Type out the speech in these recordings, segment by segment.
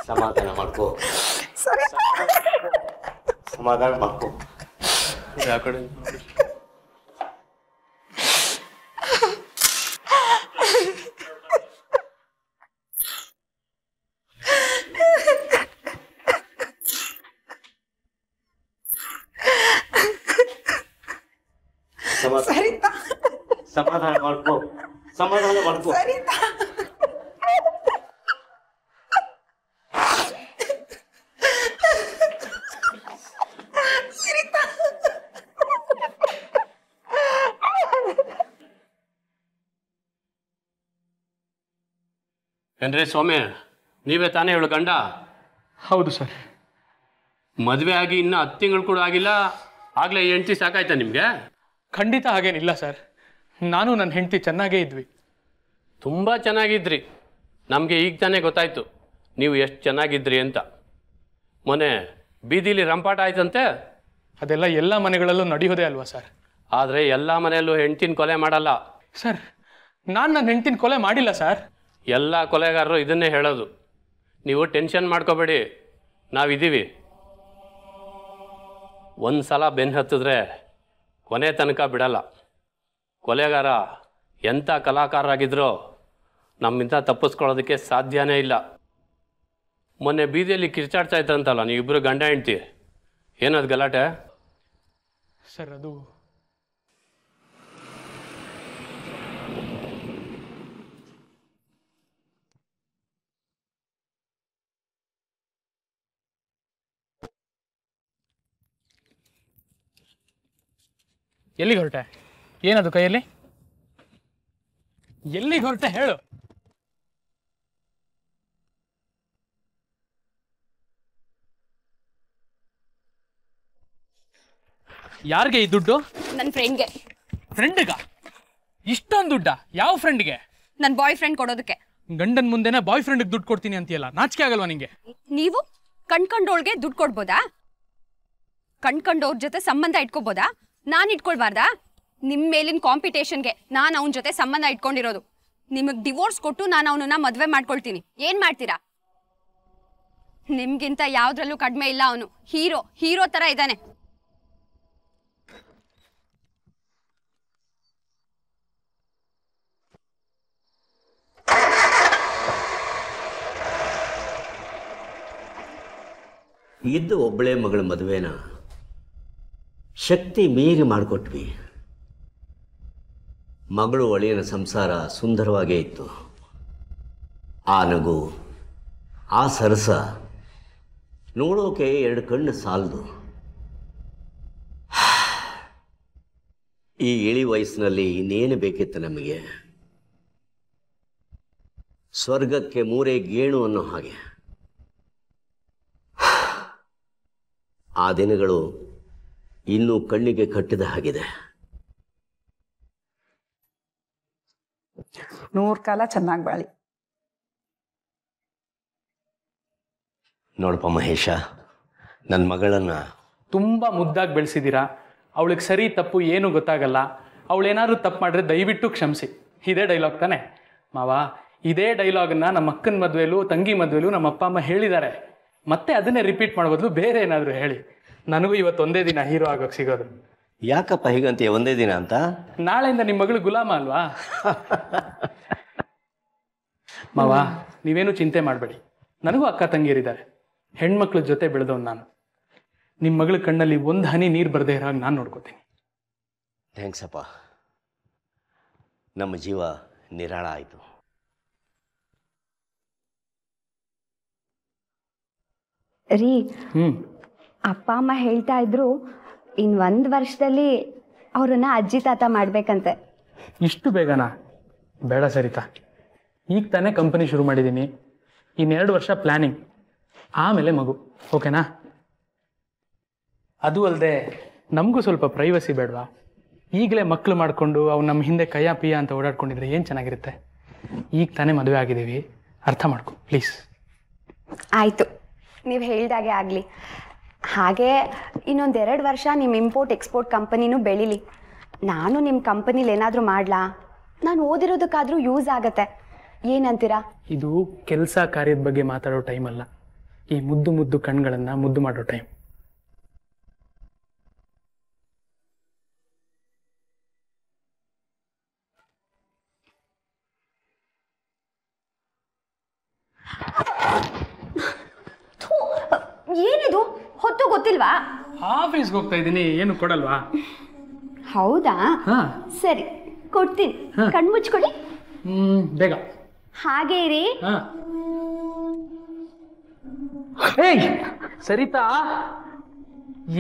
ಸಮಾಧಾನ ಮಾಡ್ಕೋ, ಸಮಾಧಾನ ಮಾಡ್ಕೋ. ಯಾಕಡೆ ಸಮಾಧಾನ ಮಾಡ್ಕೋ, ಸಮಾಧಾನ ಮಾಡ್ಕೋ. ಏನ್ರಿ ಸ್ವಾಮಿ, ನೀವೇ ತಾನೇ ಹೇಳು ಗಂಡ? ಹೌದು ಸರ್. ಮದುವೆ ಆಗಿ ಇನ್ನೂ 10 ತಿಂಗಳು ಕೂಡ ಆಗಿಲ್ಲ, ಆಗಲೇ ಹೆಂಡತಿ ಸಾಕಾಯ್ತಾ ನಿಮಗೆ? ಖಂಡಿತ ಹಾಗೇನಿಲ್ಲ ಸರ್. ನಾನು ನನ್ನ ಹೆಂಡತಿ ಚೆನ್ನಾಗೇ ಇದ್ವಿ. ತುಂಬ ಚೆನ್ನಾಗಿದ್ರಿ. ನಮಗೆ ಈಗ ತಾನೇ ಗೊತ್ತಾಯ್ತು ನೀವು ಎಷ್ಟು ಚೆನ್ನಾಗಿದ್ರಿ ಅಂತ. ಮೊನ್ನೆ ಬೀದಿಲಿ ರಂಪಾಟ ಆಯ್ತಂತೆ. ಅದೆಲ್ಲ ಎಲ್ಲ ಮನೆಗಳಲ್ಲೂ ನಡೆಯೋದೇ ಅಲ್ವಾ ಸರ್? ಆದರೆ ಎಲ್ಲ ಮನೆಯಲ್ಲೂ ಹೆಂಡ್ತಿನ ಕೊಲೆ ಮಾಡಲ್ಲ ಸರ್. ನಾನು ನನ್ನ ಹೆಂಡ್ತಿನ ಕೊಲೆ ಮಾಡಿಲ್ಲ ಸರ್. ಎಲ್ಲ ಕೊಲೆಗಾರರು ಇದನ್ನೇ ಹೇಳೋದು. ನೀವು ಟೆನ್ಷನ್ ಮಾಡ್ಕೋಬೇಡಿ, ನಾವಿದ್ದೀವಿ. ಒಂದು ಸಲ ಬೆನ್ನು ಹತ್ತಿದ್ರೆ ಕೊನೆ ತನಕ ಬಿಡಲ್ಲ. ಕೊಲೆಗಾರ ಎಂಥ ಕಲಾಕಾರರಾಗಿದ್ರೋ ನಮ್ಮಿಂದ ತಪ್ಪಿಸ್ಕೊಳ್ಳೋದಕ್ಕೆ ಸಾಧ್ಯನೇ ಇಲ್ಲ. ಮೊನ್ನೆ ಬೀದಿಯಲ್ಲಿ ಕಿರ್ಚಾಡ್ತಾ ಇದ್ರಂತಲ್ಲ ನೀವಿಬ್ಬರು ಗಂಡ ಹೆಂಡ್ತಿ, ಏನದು ಗಲಾಟೆ? ಸರ್ ಅದು ಎಲ್ಲಿಗೆ ಹೊರಟೆ? ಏನದು ಕೈಯಲ್ಲಿ? ಎಲ್ಲಿಗೆ ಹೊರಟೆ ಹೇಳು. ಯಾರಿಗೆ ಈ ದುಡ್ಡು? ನನ್ನ ಫ್ರೆಂಡ್ಗೆ. ಫ್ರೆಂಡ್ಗ? ಇಷ್ಟೊಂದು ದುಡ್ಡ? ಯಾವ ಫ್ರೆಂಡ್ಗೆ? ನನ್ನ ಬಾಯ್ ಫ್ರೆಂಡ್ ಕೊಡೋದಕ್ಕೆ. ಗಂಡನ ಮುಂದೆನೆ ಬಾಯ್ ಫ್ರೆಂಡ್ಗೆ ದುಡ್ಡು ಕೊಡ್ತೀನಿ ಅಂತೀಯಲ್ಲ, ನಾಚಿಕೆ ಆಗಲ್ವಾ ನಿಂಗೆ? ನೀವು ಕಣ್ಕಂಡೋಳ್ಗೆ ದುಡ್ಡು ಕೊಡ್ಬೋದಾ? ಕಣ್ಕಂಡೋರ್ ಜೊತೆ ಸಂಬಂಧ ಇಟ್ಕೋಬೋದಾ? ನಾನು ಇಟ್ಕೊಳ್ಬಾರ್ದಾ? ನಿಮ್ಮ ಮೇಲಿನ ಕಾಂಪಿಟೇಷನ್ಗೆ ನಾನು ಅವನ ಜೊತೆ ಸಂಬಂಧ ಇಟ್ಕೊಂಡಿರೋದು. ನಿಮಗೆ ಡಿವೋರ್ಸ್ ಕೊಟ್ಟು ನಾನು ಅವನನ್ನ ಮದುವೆ ಮಾಡ್ಕೊಳ್ತೀನಿ. ಏನು ಮಾಡ್ತೀರಾ? ನಿಮ್ಗಿಂತ ಯಾವುದ್ರಲ್ಲೂ ಕಡಿಮೆ ಇಲ್ಲ ಅವನು. ಹೀರೋ ಥರ ಇದ್ದಾನೆ. ಇದ್ದು ಒಬ್ಬಳೇ ಮಗಳ ಮದುವೆನ ಶಕ್ತಿ ಮೀರಿ ಮಾಡಿಕೊಟ್ವಿ. ಮಗಳು ಒಳೆಯನ ಸಂಸಾರ ಸುಂದರವಾಗೇ ಇತ್ತು. ಆ ನಗು, ಆ ಸರಸ ನೋಡೋಕೆ 2 ಕಣ್ಣು ಸಾಲದು. ಈ ಇಳಿ ವಯಸ್ಸಿನಲ್ಲಿ ಇನ್ನೇನು ಬೇಕಿತ್ತು ನಮಗೆ? ಸ್ವರ್ಗಕ್ಕೆ 3 ಗೇಣು ಅನ್ನೋ ಹಾಗೆ. ಆ ದಿನಗಳು ಇನ್ನೂ ಕಣ್ಣಿಗೆ ಕಟ್ಟಿದ ಹಾಗಿದೆ. 100 ಕಾಲ ಚೆನ್ನಾಗಿ ಬಾಳಿ. ನೋಡಪ್ಪ ಮಹೇಶ, ನನ್ನ ಮಗಳನ್ನ ತುಂಬ ಮುದ್ದಾಗಿ ಬೆಳೆಸಿದ್ದೀರಾ. ಅವಳಿಗೆ ಸರಿ ತಪ್ಪು ಏನು ಗೊತ್ತಾಗಲ್ಲ. ಅವಳೇನಾದ್ರೂ ತಪ್ಪು ಮಾಡಿದ್ರೆ ದಯವಿಟ್ಟು ಕ್ಷಮಿಸಿ. ಇದೇ ಡೈಲಾಗ್ ತಾನೆ ಮಾವ? ಇದೇ ಡೈಲಾಗನ್ನು ನಮ್ಮ ಅಕ್ಕನ ಮದುವೆಲೂ ತಂಗಿ ಮದುವೆಲೂ ನಮ್ಮ ಅಪ್ಪ ಅಮ್ಮ ಹೇಳಿದ್ದಾರೆ. ಮತ್ತೆ ಅದನ್ನೇ ರಿಪೀಟ್ ಮಾಡೋಬದಲು ಬೇರೆ ಏನಾದರೂ ಹೇಳಿ. ನನಗೂ ಇವತ್ತು ಒಂದೇ ದಿನ ಹೀರೋ ಆಗೋಕ್ಕೆ ಸಿಗೋದು. ಯಾಕಪ್ಪ ಹೀಗಂತೀಯ? ಒಂದೇ ದಿನ ಅಂತ? ನಾಳೆಯಿಂದ ನಿಮ್ಮ ಮಗಳು ಗುಲಾಮ ಅಲ್ವಾ? ಮಾವ, ನೀವೇನು ಚಿಂತೆ ಮಾಡಬೇಡಿ. ನನಗೂ ಅಕ್ಕ ತಂಗಿಯರಿದ್ದಾರೆ. ಹೆಣ್ಮಕ್ಳ ಜೊತೆ ಬೆಳೆದವನು ನಾನು. ನಿಮ್ಮ ಮಗಳ ಕಣ್ಣಲ್ಲಿ 1 ಹನಿ ನೀರು ಬರದೇ ಇರೋ ಹಾಗೆ ನಾನು ನೋಡ್ಕೋತೀನಿ. ಥ್ಯಾಂಕ್ಸ್ ಅಪ್ಪ. ನಮ್ಮ ಜೀವ ನಿರಾಳ ಆಯಿತು. ರೀ, ಅಪ್ಪ ಅಮ್ಮ ಹೇಳ್ತಾ ಇದ್ರು ಇನ್ನು 1 ವರ್ಷದಲ್ಲಿ ಅವ್ರನ್ನ ಅಜ್ಜಿ ತಾತ ಮಾಡ್ಬೇಕಂತೆ. ಇಷ್ಟು ಬೇಗನಾ? ಬೇಡ ಸರಿತಾ, ಈಗ ತಾನೇ ಕಂಪನಿ ಶುರು ಮಾಡಿದ್ದೀನಿ. ಇನ್ನು 2 ವರ್ಷ ಪ್ಲ್ಯಾನಿಂಗ್, ಆಮೇಲೆ ಮಗು. ಓಕೆನಾ? ಅದು ಅಲ್ಲದೆ ನಮಗೂ ಸ್ವಲ್ಪ ಪ್ರೈವಸಿ ಬೇಡವಾ? ಈಗಲೇ ಮಕ್ಕಳು ಮಾಡಿಕೊಂಡು ಅವು ನಮ್ಮ ಹಿಂದೆ ಕಯ್ಯ ಪಿಯ ಅಂತ ಓಡಾಡ್ಕೊಂಡಿದ್ರೆ ಏನು ಚೆನ್ನಾಗಿರುತ್ತೆ? ಈಗ ತಾನೇ ಮದುವೆ ಆಗಿದ್ದೀವಿ, ಅರ್ಥ ಮಾಡ್ಕೊ ಪ್ಲೀಸ್. ಆಯಿತು, ನೀವು ಹೇಳ್ದಾಗೆ ಆಗಲಿ. ಹಾಗೆ ಇನ್ನೊಂದು 2 ವರ್ಷ ನಿಮ್ಮ ಇಂಪೋರ್ಟ್ ಎಕ್ಸ್ಪೋರ್ಟ್ ಕಂಪನಿನೂ ಬೆಳೀಲಿ. ನಾನು ನಿಮ್ಮ ಕಂಪನಿಲಿ ಏನಾದರೂ ಮಾಡಲಾ? ನಾನು ಓದಿರೋದಕ್ಕಾದರೂ ಯೂಸ್ ಆಗತ್ತೆ. ಏನಂತೀರಾ? ಇದು ಕೆಲಸ ಕಾರ್ಯದ ಬಗ್ಗೆ ಮಾತಾಡೋ ಟೈಮಲ್ಲ. ಈ ಮುದ್ದು ಮುದ್ದು ಕಣ್ಗಳನ್ನು ಮುದ್ದು ಮಾಡೋ ಟೈಮ್. ಏನಿದು ಹೊತ್ತು ಗೊತ್ತಿಲ್ವಾ? ಆಫೀಸ್ಗೆ ಹೋಗ್ತಾ ಇದ್ದೀನಿ, ಏನು ಕೊಡಲ್ವಾ? ಹೌದಾ, ಸರಿ ಕೊಡ್ತೀನಿ. ಕಣ್ಮುಚ್ಕೊಡಿ. ಬೇಗ ಹಾಗೆ ಇರಿ. ಏಯ್ ಸರಿತಾ,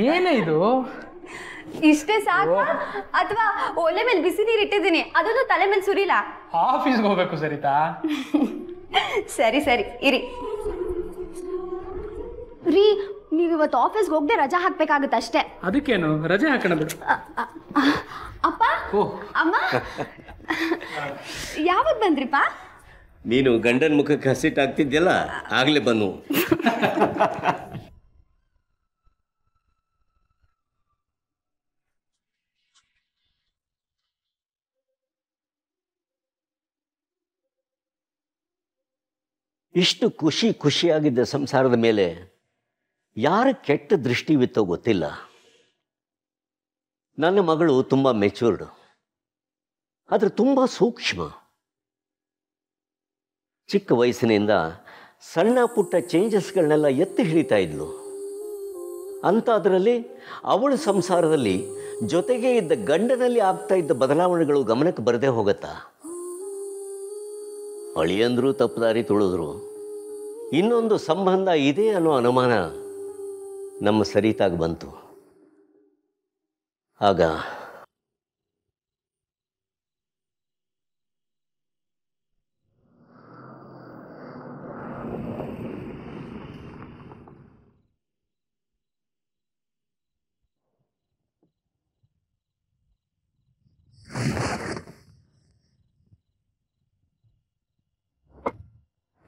ಏನೇ ಇದು? ಇಷ್ಟೇ ಸಾಕು ಅಥವಾ ಒಲೆ ಮೇಲೆ ಬಿಸಿ ನೀರು ಇಟ್ಟಿದ್ದೀನಿ, ಅದನ್ನು ತಲೆ ಮೇಲೆ ಸುರಿಲ್ಲ? ಆಫೀಸ್ಗೆ ಹೋಗ್ಬೇಕು ಸರಿತಾ. ಸರಿ ಸರಿ ಇರಿ. ರೀ, ನೀವು ಇವತ್ತು ಆಫೀಸ್ಗೆ ಹೋಗದೆ ರಜಾ ಹಾಕ್ಬೇಕಾಗುತ್ತೆ ಅಷ್ಟೇ. ಅದಕ್ಕೇನು, ರಜೆ ಹಾಕೋಣ ಬಿಡು. ಅಪ್ಪ, ಅಮ್ಮ, ಯಾವಾಗ ಬಂದ್ರಿಪ್ಪ? ನೀನು ಗಂಡನ ಮುಖಕ್ಕೆ ಹಸಿಟ್ಟಾಗ್ತಿದ್ಯಲ್ಲ, ಆಗ್ಲೇ ಬನ್ನು. ಇಷ್ಟು ಖುಷಿಯಾಗಿದ್ದ ಸಂಸಾರದ ಮೇಲೆ ಯಾರ ಕೆಟ್ಟ ದೃಷ್ಟಿವಿತ್ತೋ ಗೊತ್ತಿಲ್ಲ. ನನ್ನ ಮಗಳು ತುಂಬ ಮೆಚೂರ್ಡ್, ಆದರೆ ತುಂಬ ಸೂಕ್ಷ್ಮ. ಚಿಕ್ಕ ವಯಸ್ಸಿನಿಂದ ಸಣ್ಣ ಪುಟ್ಟ ಚೇಂಜಸ್ಗಳನ್ನೆಲ್ಲ ಎತ್ತಿ ಹಿಡಿತಾ ಇದ್ಲು. ಅಂಥದ್ರಲ್ಲಿ ಅವಳ ಸಂಸಾರದಲ್ಲಿ ಜೊತೆಗೆ ಇದ್ದ ಗಂಡನಲ್ಲಿ ಆಗ್ತಾ ಇದ್ದ ಬದಲಾವಣೆಗಳು ಗಮನಕ್ಕೆ ಬರದೇ ಹೋಗತ್ತಾ? ಅಳಿಯಂದ್ರು ತಪ್ಪುದಾರಿ ತುಳಿದ್ರು. ಇನ್ನೊಂದು ಸಂಬಂಧ ಇದೆ ಅನ್ನೋ ಅನುಮಾನ ನಮ್ಮ ಸರಿತಾಗಿ ಬಂತು. ಆಗ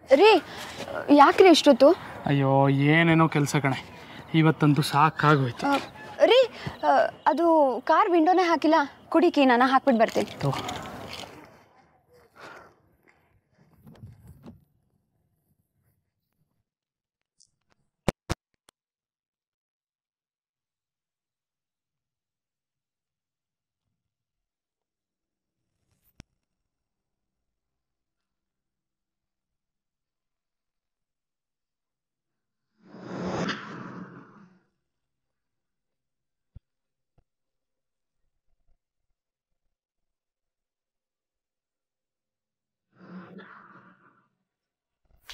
ರೀ, ಯಾಕ್ರಿ ಇಷ್ಟೊತ್ತು? ಅಯ್ಯೋ ಏನೇನೋ ಕೆಲಸ ಕಣೆ, ಇವತ್ತಂತೂ ಸಾಕಾಗೋಯ್ತು. ರೀ, ಅದು ಕಾರ್ ವಿಂಡೋನೇ ಹಾಕಿಲ್ಲ, ಕುಡಿಕಿ, ನಾನು ಹಾಕ್ಬಿಟ್ಟು ಬರ್ತೀನಿ.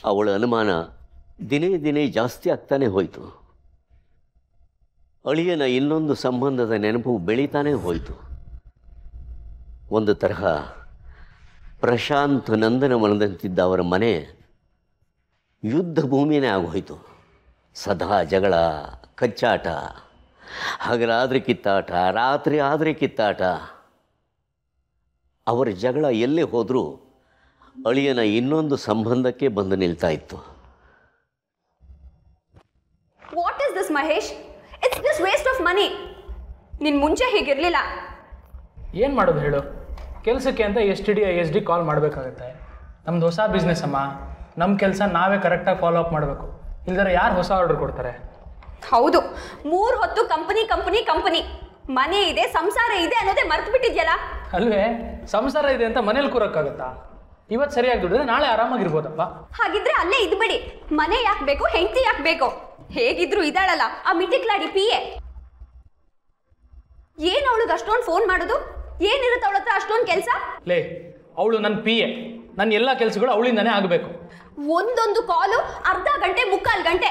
ಅವಳ ಅನುಮಾನ ದಿನೇ ದಿನೇ ಜಾಸ್ತಿ ಆಗ್ತಾನೆ ಹೋಯಿತು. ಅಳಿಯನ ಇನ್ನೊಂದು ಸಂಬಂಧದ ನೆನಪು ಬೆಳೀತಾನೆ ಹೋಯಿತು. ಒಂದು ತರಹ ಪ್ರಶಾಂತ್ ನಂದನವನದಂತಿದ್ದ ಅವರ ಮನೆ ಯುದ್ಧ ಭೂಮಿಯೇ ಆಗೋಯಿತು. ಸದಾ ಜಗಳ, ಕಚ್ಚಾಟ, ಹಗಲಾದರೆ ಕಿತ್ತಾಟ, ರಾತ್ರಿ ಆದರೆ ಕಿತ್ತಾಟ. ಅವರ ಜಗಳ ಎಲ್ಲೇ ಹೋದರೂ ಅಳಿಯನ ಇನ್ನೊಂದು ಸಂಬಂಧಕ್ಕೆ ಬಂದು ನಿಲ್ತಾ ಇತ್ತು. What is this Mahesh? It's this waste of money. ನಿನ್ ಮುಂಚೆ ಹೀಗಿರ್ಲಿಲ್ಲ. ಏನು ಮಾಡೋದು ಹೇಳು? ಕೆಲಸಕ್ಕೆ ಅಂತ STD ಕಾಲ್ ಮಾಡಬೇಕಾಗತ್ತೆ. ನಮ್ದು ಹೊಸ ಬಿಸ್ನೆಸ್ ಅಮ್ಮ, ನಮ್ಮ ಕೆಲಸ ನಾವೇ ಕರೆಕ್ಟಾಗಿ ಫಾಲೋ ಅಪ್ ಮಾಡಬೇಕು. ಇಲ್ದರೆ ಯಾರು ಹೊಸ ಆರ್ಡರ್ ಕೊಡ್ತಾರೆ? ಹೌದು, 3 ಹೊತ್ತು ಕಂಪನಿ ಕಂಪನಿ ಕಂಪನಿ. ಮನೆ ಇದೆ, ಸಂಸಾರ ಇದೆ ಅನ್ನೋದೇ ಮರ್ತು ಬಿಟ್ಟಿದ್ಯಲ್ಲ. ಅಲ್ವೇ, ಸಂಸಾರ ಇದೆ ಅಂತ ಮನೇಲಿ ಕೂರಕ್ಕಾಗತ್ತಾ? ಇವತ್ತು ಸರಿಯಾಗಿ ದುಡಿದ್ರೆ ನಾಳೆ ಆರಾಮಾಗಿರ್ಬೋದಪ್ಪ. ಹಾಗಿದ್ರೆ ಅಲ್ಲೇ ಇದ್ಬಿಡಿ. ಮನೆ ಯಾಕೆ ಬೇಕು, ಹೆಂಡತಿ ಯಾಕೆ ಬೇಕು? ಹೇಗಿದ್ರು ಇದ್ದಾಳಲ್ಲ ಆ ಮಿಟಿಕ್ಲಾಡಿ PA. ಏನ್ ಅವಳಿಗೆ ಅಷ್ಟೊಂದು ಫೋನ್ ಮಾಡೋದು? ಏನಿರುತ್ತೆ ಅವಳ ಹತ್ರ ಅಷ್ಟೊಂದು ಕೆಲಸ? ಲೇ, ಅವಳು ನನ್ನ PA. ನನ್ನ ಎಲ್ಲ ಕೆಲಸಗಳು ಅವಳಿಂದಾನೇ ಆಗಬೇಕು. ಒಂದೊಂದು ಕಾಲು ಅರ್ಧ ಗಂಟೆ, ಮುಕ್ಕಾಲು ಗಂಟೆ.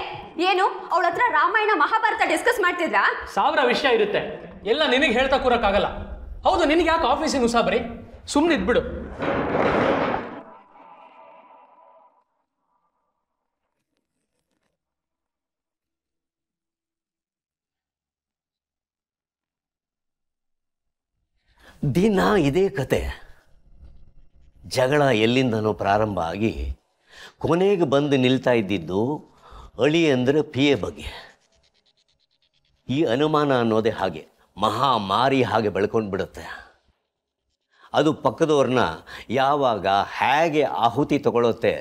ಏನು ಅವಳ ಹತ್ರ ರಾಮಾಯಣ ಮಹಾಭಾರತ ಡಿಸ್ಕಸ್ ಮಾಡ್ತಿದ್ರಾ? 1000 ವಿಷಯ ಇರುತ್ತೆ, ಎಲ್ಲ ನಿನಗೆ ಹೇಳ್ತಾ ಕೂರಕ್ಕಾಗಲ್ಲ. ಹೌದು, ನಿನಗೆ ಯಾಕೆ ಆಫೀಸಿನ ಉಸಾಬರಿ? ಸುಮ್ಮನೆ ಇದ್ಬಿಡು. ದಿನ ಇದೇ ಕತೆ. ಜಗಳ ಎಲ್ಲಿಂದನೋ ಪ್ರಾರಂಭ ಆಗಿ ಕೊನೆಗೆ ಬಂದು ನಿಲ್ತಾ ಇದ್ದಿದ್ದು ಅಳಿ ಅಂದರೆ PA ಬಗ್ಗೆ. ಈ ಅನುಮಾನ ಅನ್ನೋದೇ ಹಾಗೆ ಮಹಾಮಾರಿ ಹಾಗೆ ಬೆಳ್ಕೊಂಡು ಬಿಡುತ್ತೆ. ಅದು ಪಕ್ಕದವ್ರನ್ನ ಯಾವಾಗ ಹೇಗೆ ಆಹುತಿ ತಗೊಳುತ್ತೆ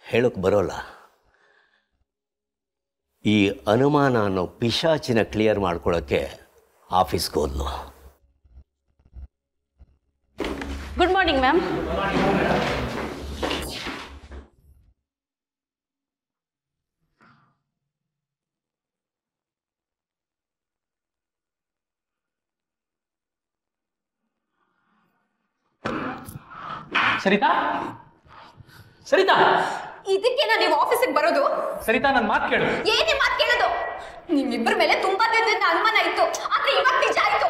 ಹೇಳೋಕ್ಕೆ ಬರೋಲ್ಲ. ಈ ಅನುಮಾನ ಅನ್ನೋ ಪಿಶಾಚಿನ ಕ್ಲಿಯರ್ ಮಾಡ್ಕೊಳ್ಳೋಕ್ಕೆ ಆಫೀಸ್ಗೆ ಹೋದ್ಲು. Good morning ma'am. Sarita, Sarita, ಇದಕ್ಕೆನಾ ನೀವು ಆಫೀಸಿಗೆ ಬರೋದು? ಸರಿತಾ, ನನ್ನ ಮಾತು ಕೇಳು. ಏನೇ ಮಾತು ಕೇಳೋದು? ನಿಮ್ಮಿಬ್ಬರ ಮೇಲೆ ತುಂಬಾ ದಿನದಿಂದ ಅನುಮಾನ ಇತ್ತು, ಆದ್ರೆ ಇವಾಗ ನಿಜ ಆಯ್ತು.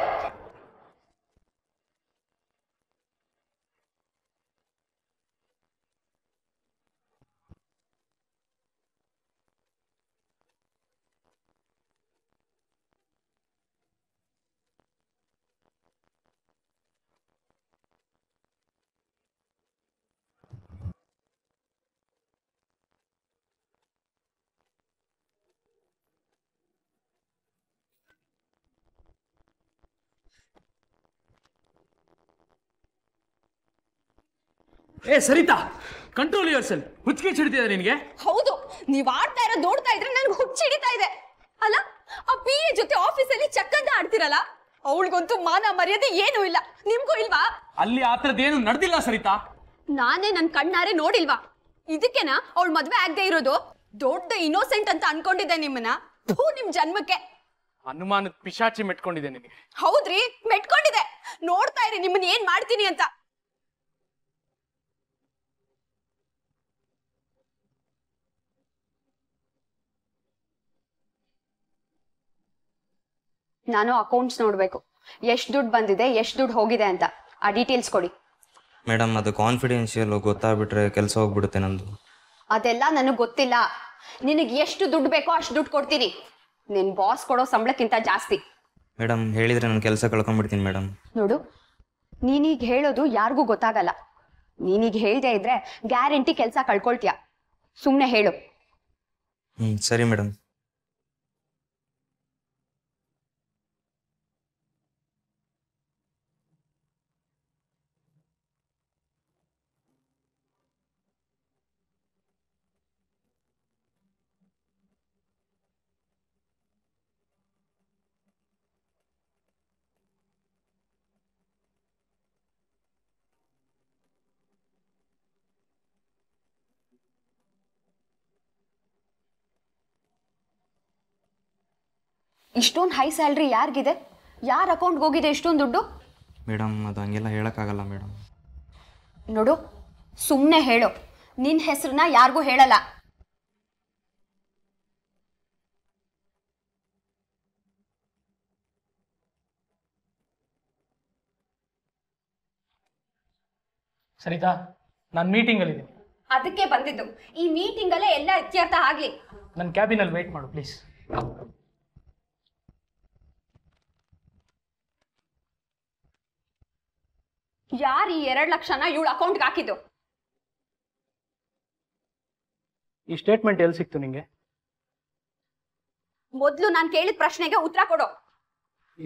Sarita, control yourself. ಹುಚ್ಚಿಗೆ ಚಿಡ್ತಿದೆ ನಿನಗೆ? ಹೌದು, ನೀವ್ ಆಡ್ತಾ ಇರೋ ದೋಡ್ತಾ ಇದ್ರೆ ನನ್ಗೆ ಹುಚ್ಚಿಡಿತಾ ಇದೆ. ಅಲ್ಲ, ಆ PA ಜೊತೆ ಆಫೀಸಲ್ಲಿ ಚಕ್ಕಂದ ಆಡ್ತಿರಲ್ಲ, ಅವಳಿಗಂತೂ ಮಾನ ಮರ್ಯಾದೆ ಏನೂ ಇಲ್ಲ. ನಿಮ್ಗೂ ಇಲ್ವಾ? ಅಲ್ಲಿ ಆ ಥರದ್ದೇನು ನಡೆದಿಲ್ಲ ಸರಿತಾ. ನಾನೇ ನನ್ ಕಣ್ಣಾರೆ ನೋಡಿಲ್ವಾ? ಇದಕ್ಕೆನಾ ಅವಳು ಮದ್ವೆ ಆಗದೆ ಇರೋದು? ದೊಡ್ಡ ಇನ್ನೋಸೆಂಟ್ ಅಂತ ಅನ್ಕೊಂಡಿದ್ದೆ ನಿಮ್ಮನ್ನ. ನಿಮ್ ಜನ್ಮಕ್ಕೆ ಅನುಮಾನದ ಪಿಶಾಚಿ ಮೆಟ್ಕೊಂಡಿದೆ ನಿನಗೆ. ಹೌದ್ರಿ, ಮೆಟ್ಕೊಂಡಿದೆ. ನೋಡ್ತಾ ಇರಿ ನಿಮ್ಮನ್ನ ಏನ್ ಮಾಡ್ತೀನಿ ಅಂತ. ನಾನು ಅಕೌಂಟ್ಸ್ ನೋಡ್ಬೇಕು, ಎಷ್ಟು ದುಡ್ಡು ಬಂದಿದೆ, ಎಷ್ಟು ದುಡ್ಡು ಹೋಗಿದೆ ಅಂತ. ಆ ಡೀಟೇಲ್ಸ್ ಕೊಡಿ. ಮೇಡಮ್, ಅದು ಕಾನ್ಫಿಡೆನ್ಷಿಯಲ್, ಗೊತ್ತಾಗ್ಬಿಟ್ರೆ ಕೆಲಸ ಹೋಗ್ಬಿಡುತ್ತೆ ನಂದು. ಅದೆಲ್ಲ ನನಗೆ ಗೊತ್ತಿಲ್ಲ. ನಿನಗೆ ಎಷ್ಟು ದುಡ್ಡು ಬೇಕೋ ಅಷ್ಟು ದುಡ್ಡು ಕೊಡ್ತೀನಿ. ನಿನ್ ಬಾಸ್ ಕೊಡೋ ಸಂಬಳಕ್ಕಿಂತ ಜಾಸ್ತಿ. ಮೇಡಮ್, ಹೇಳಿದ್ರೆ ನಾನು ಕೆಲಸ ಕಳ್ಕೊಂಡ್ಬಿಡ್ತೀನಿ ಮೇಡಮ್. ನೋಡು, ನೀನೀಗ ಹೇಳೋದು ಯಾರಿಗೂ ಗೊತ್ತಾಗಲ್ಲ. ನೀನೀಗ ಹೇಳ್ದೆ ಇದ್ರೆ ಗ್ಯಾರಂಟಿ ಕೆಲಸ ಕಳ್ಕೊಳ್ತೀಯ. ಸುಮ್ಮನೆ ಹೇಳು. ಸರಿ ಮೇಡಮ್. ಇಷ್ಟೊಂದು ಹೈ ಸ್ಯಾಲ್ರಿ ಯಾರಿಗಿದೆ? ಯಾರ ಅಕೌಂಟ್ಗೆ ಹೋಗಿದೆ ಇಷ್ಟೊಂದು ದುಡ್ಡು? ಮೇಡಮ್, ಅದು ಹಂಗೆಲ್ಲ ಹೇಳೋಕ್ಕಾಗಲ್ಲ ಮೇಡಮ್. ನೋಡು, ಸುಮ್ಮನೆ ಹೇಳು. ನಿನ್ನ ಹೆಸರನ್ನ ಯಾರಿಗೂ ಹೇಳಲ್ಲ. ಸರಿತಾ, ನಾನು ಮೀಟಿಂಗಲ್ಲಿದ್ದೀನಿ. ಅದಕ್ಕೆ ಬಂದಿದ್ದು. ಈ ಮೀಟಿಂಗಲ್ಲೇ ಎಲ್ಲ ಇತ್ಯರ್ಥ ಆಗ್ಲಿ. ನನ್ನ ಕ್ಯಾಬಿನಲ್ಲಿ ವೇಟ್ ಮಾಡು ಪ್ಲೀಸ್. ಯಾರು ಈ 2 ಲಕ್ಷನ ಇವಳ ಅಕೌಂಟ್ಗೆ ಹಾಕಿದ್ದು? ಈ ಸ್ಟೇಟ್ಮೆಂಟ್ ಎಲ್ಲಿ ಸಿಕ್ತು ನಿಂಗೆ? ಮೊದ್ಲು ನಾನು ಕೇಳಿದ ಪ್ರಶ್ನೆಗೆ ಉತ್ತರ ಕೊಡು.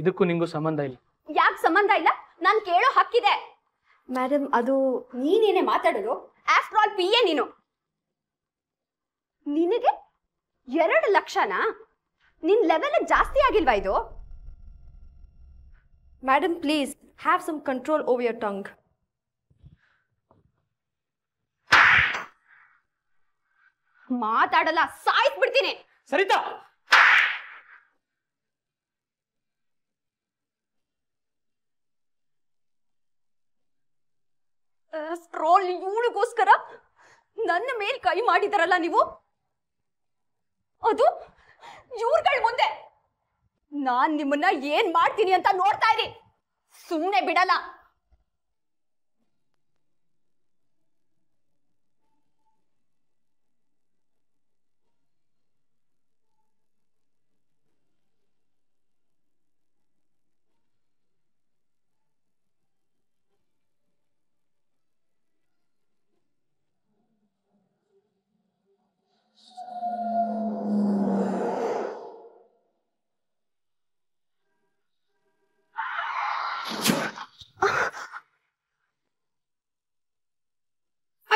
ಇದಕ್ಕೂ ನಿಂಗೂ ಸಂಬಂಧ ಇಲ್ಲ. ಯಾಕೆ ಸಂಬಂಧ ಇಲ್ಲ? ನಾನು ಕೇಳೋ ಹಕ್ಕಿದೆ. ಮೇಡಮ್, ಅದು ನೀನೇನೆ ಮಾತಾಡೋದು? ಆಫ್ಟರ್ ಆಲ್ PA ನೀನು. ನಿನಗೆ 2 ಲಕ್ಷನಾ? ನಿನ್ ಲೆವೆಲ್ ಜಾಸ್ತಿ ಆಗಿಲ್ವಾ ಇದು? Madam, please have some control over your tongue. ಮಾತಾಡಲ್ಲ, ಸಾಯಿಸ್ಬಿಡ್ತೀನಿ. ಸರಿತಾ, ಸ್ಟ್ರೋಲ್ ಇವಳಿಗೋಸ್ಕರ ನನ್ನ ಮೇಲ್ ಕೈ ಮಾಡಿದಾರಲ್ಲ ನೀವು, ಅದು ಇವ್ರಗಳ ಮುಂದೆ. ನಾನ್ ನಿಮ್ಮನ್ನ ಏನ್ ಮಾಡ್ತೀನಿ ಅಂತ ನೋಡ್ತಾ ಇರಿ. ಸುಮ್ಮನೆ ಬಿಡಲ್ಲ.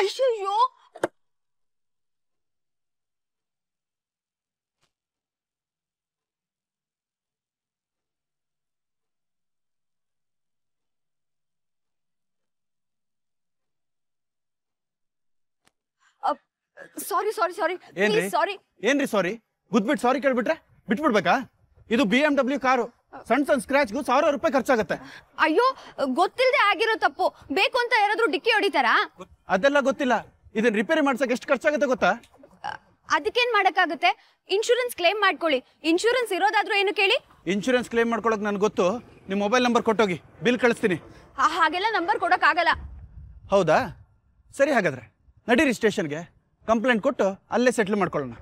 ಅಯ್ಯೋ, ಸಾರಿ ಸಾರಿ ಸಾರಿ ಏನ್ರಿ ಸಾರಿ. ಏನ್ರಿ ಸಾರಿ? ಗುದ್ಬಿಟ್ಟು ಸಾರಿ ಕೇಳ್ಬಿಟ್ರೆ ಬಿಟ್ಬಿಡ್ಬೇಕಾ? ಇದು BMW ಕಾರು, ಸಣ್ಣ ಸ್ಕ್ರಾಚ್ಗೂ 1000 ರೂಪಾಯಿ ಖರ್ಚಾಗತ್ತೆ. ಅಯ್ಯೋ, ಗೊತ್ತಿಲ್ಲದೆ ಆಗಿರೋ ತಪ್ಪು. ಬೇಕು ಅಂತ ಯಾರಾದ್ರೂ ಡಿಕ್ಕಿ ಹೊಡಿತಾರಾ? ಅದೆಲ್ಲ ಗೊತ್ತಿಲ್ಲ. ಇದನ್ನ ರಿಪೇರಿ ಮಾಡ್ಸಕ್ ಎಷ್ಟು ಖರ್ಚಾಗುತ್ತೆ ಗೊತ್ತಾ? ಅದಕ್ಕೇನ್ ಮಾಡಕ್ಕಾಗುತ್ತೆ? ಇನ್ಶೂರೆನ್ಸ್ ಕ್ಲೇಮ್ ಮಾಡ್ಕೊಳ್ಳಿ. ಇನ್ಶೂರೆನ್ಸ್ ಇರೋದಾದ್ರೂ ಏನು ಕೇಳಿ. ಇನ್ಶೂರೆನ್ಸ್ ಕ್ಲೇಮ್ ಮಾಡ್ಕೊಳಕ್ ನನ್ಗೆ ಗೊತ್ತು. ನಿಮ್ಮ ಮೊಬೈಲ್ ನಂಬರ್ ಕೊಟ್ಟೋಗಿ, ಬಿಲ್ ಕಳಿಸ್ತೀನಿ. ಹಾಗೆಲ್ಲ ನಂಬರ್ ಕೊಡಕ್ ಆಗಲ್ಲ. ಹೌದಾ? ಸರಿ, ಹಾಗಾದ್ರೆ ನಡೀರಿ ಸ್ಟೇಷನ್ಗೆ, ಕಂಪ್ಲೇಂಟ್ ಕೊಟ್ಟು ಅಲ್ಲೇ ಸೆಟ್ಲ್ ಮಾಡ್ಕೊಳ್ಳೋಣ.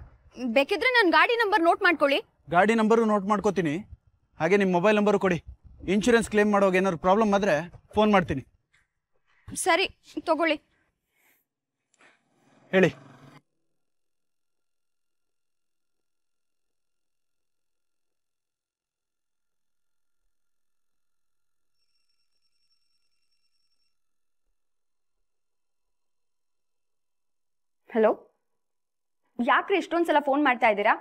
ಬೇಕಿದ್ರೆ ನನ್ನ ಗಾಡಿ ನಂಬರ್ ನೋಟ್ ಮಾಡ್ಕೊಳ್ಳಿ. ಗಾಡಿ ನಂಬರು ನೋಟ್ ಮಾಡ್ಕೋತೀನಿ. ಹಾಗೆ ನಿಮ್ಮ ಮೊಬೈಲ್ ನಂಬರು ಕೊಡಿ. ಇನ್ಶೂರೆನ್ಸ್ ಕ್ಲೇಮ್ ಮಾಡೋವಾಗ ಏನಾದ್ರು ಪ್ರಾಬ್ಲಮ್ ಆದ್ರೆ ಫೋನ್ ಮಾಡ್ತೀನಿ. ಸರಿ, ತಗೊಳ್ಳಿ. ಹೇಳಿ. ಹಲೋ, ಯಾಕ್ರಿ ಇಷ್ಟೊಂದ್ಸಲ ಫೋನ್ ಮಾಡ್ತಾ ಇದ್ದೀರಾ?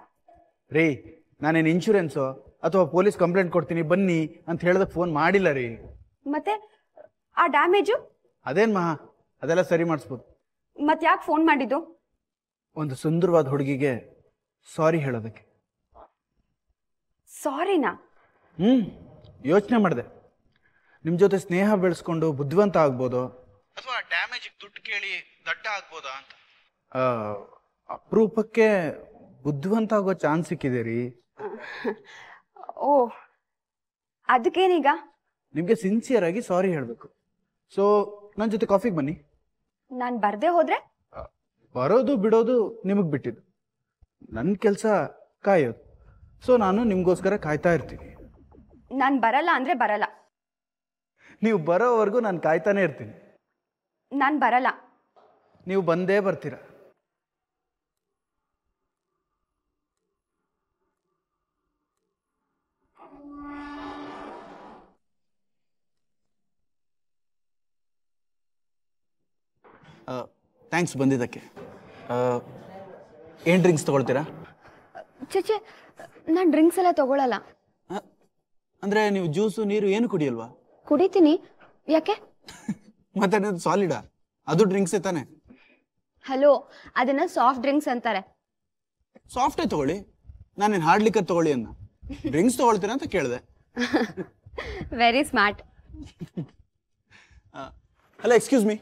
ರೀ, ನಾನೇನು ಇನ್ಶೂರೆನ್ಸು ಅಥವಾ ಪೊಲೀಸ್ ಕಂಪ್ಲೇಂಟ್ ಕೊಡ್ತೀನಿ ಬನ್ನಿ ಅಂತ ಹೇಳೋದಕ್ಕೆ ಫೋನ್ ಮಾಡಿಲ್ಲ ರೀ. ಮತ್ತೆ ಆ ಡ್ಯಾಮೇಜು? ಅದೇನ್ ಮಹಾ, ಅದೆಲ್ಲ ಸರಿ ಮಾಡಿಸ್ಬೋದು. ಮತ್ತೆ ಯಾಕೆ ಫೋನ್ ಮಾಡಿದ್ದು? ಒಂದು ಸುಂದರವಾದ ಹುಡುಗಿಗೆ ಸಾರಿ ಹೇಳೋದಕ್ಕೆ. ಸಾರಿನಾ? ಯೋಚನೆ ಮಾಡಿದೆ. ನಿಮ್ಮ ಜೊತೆ ಸ್ನೇಹ ಬೆಳೆಸ್ಕೊಂಡು ಬುದ್ಧಿವಂತ ಆಗ್ಬೋದು, ಅಥವಾ ಡ್ಯಾಮೇಜಿಗೆ ದುಡ್ಡು ಕೇಳಿ ದಡ್ಡ ಆಗ್ಬೋದಾ ಅಂತ. ಅಪರೂಪಕ್ಕೆ ಬುದ್ಧಿವಂತ ಆಗೋ ಚಾನ್ಸ್ ಸಿಕ್ಕಿದೆ ರೀ. ಓ, ಅದಕ್ಕೇನೀಗ? ನಿಮಗೆ ಸಿನ್ಸಿಯರ್ ಆಗಿ ಸಾರಿ ಹೇಳಬೇಕು. ಸೊ ನನ್ನ ಜೊತೆ ಕಾಫಿಗೆ ಬನ್ನಿ. ನಾನು ಬರ್ದೇ ಹೋದ್ರೆ? ಬರೋದು ಬಿಡೋದು ನಿಮಗೆ ಬಿಟ್ಟಿದ್ದು. ನನ್ನ ಕೆಲಸ ಕಾಯೋದು. ಸೊ ನಾನು ನಿಮಗೋಸ್ಕರ ಕಾಯ್ತಾ ಇರ್ತೀನಿ. ನಾನು ಬರಲ್ಲ ಅಂದ್ರೆ ಬರಲ್ಲ. ನೀವು ಬರೋವರೆಗೂ ನಾನು ಕಾಯ್ತಾನೆ ಇರ್ತೀನಿ. ನಾನು ಬರಲ್ಲ. ನೀವು ಬಂದೇ ಬರ್ತೀರ. ಥ್ಯಾಂಕ್ಸ್ ಬಂದಿದ್ದಕ್ಕೆ. ಏನು ಡ್ರಿಂಕ್ಸ್ ತೊಗೊಳ್ತೀರಾ? ಚೇಚೆ, ನಾನು ಡ್ರಿಂಕ್ಸ್ ಎಲ್ಲ ತಗೊಳ್ಳಲ್ಲ. ಅಂದರೆ ನೀವು ಜ್ಯೂಸು ನೀರು ಏನು ಕುಡಿಯಲ್ವಾ? ಕುಡಿತೀನಿ. ಯಾಕೆ? ಮತ್ತೆ ಸಾಲಿಡಾ? ಅದು ಡ್ರಿಂಕ್ಸೇ ತಾನೆ. ಹಲೋ, ಅದನ್ನ ಸಾಫ್ಟ್ ಡ್ರಿಂಕ್ಸ್ ಅಂತಾರೆ. ಸಾಫ್ಟೇ ತಗೊಳ್ಳಿ, ನಾನೇನು ಹಾರ್ಡ್ ಲಿಕ್ಕರ್ ತಗೊಳ್ಳಿ ಅನ್ನ. ಡ್ರಿಂಕ್ಸ್ ತಗೊಳ್ತೀರಾ ಅಂತ ಕೇಳಿದೆ. Very smart. Hello, excuse me.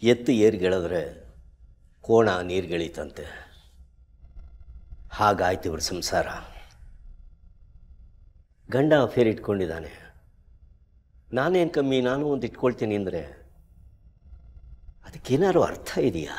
ಎತ್ತು ಏರ್ಗೆಳೆದ್ರೆ ಕೋಣ ನೀರ್ಗೆಳೀತಂತೆ. ಹಾಗಾಯ್ತು ಇವ್ರ ಸಂಸಾರ. ಗಂಡ ಅಫೇರ್ ಇಟ್ಕೊಂಡಿದ್ದಾನೆ, ನಾನೇನು ಕಮ್ಮಿ, ನಾನು ಒಂದು ಇಟ್ಕೊಳ್ತೀನಿ ಅಂದರೆ ಅದಕ್ಕೇನಾದ್ರು ಅರ್ಥ ಇದೆಯಾ?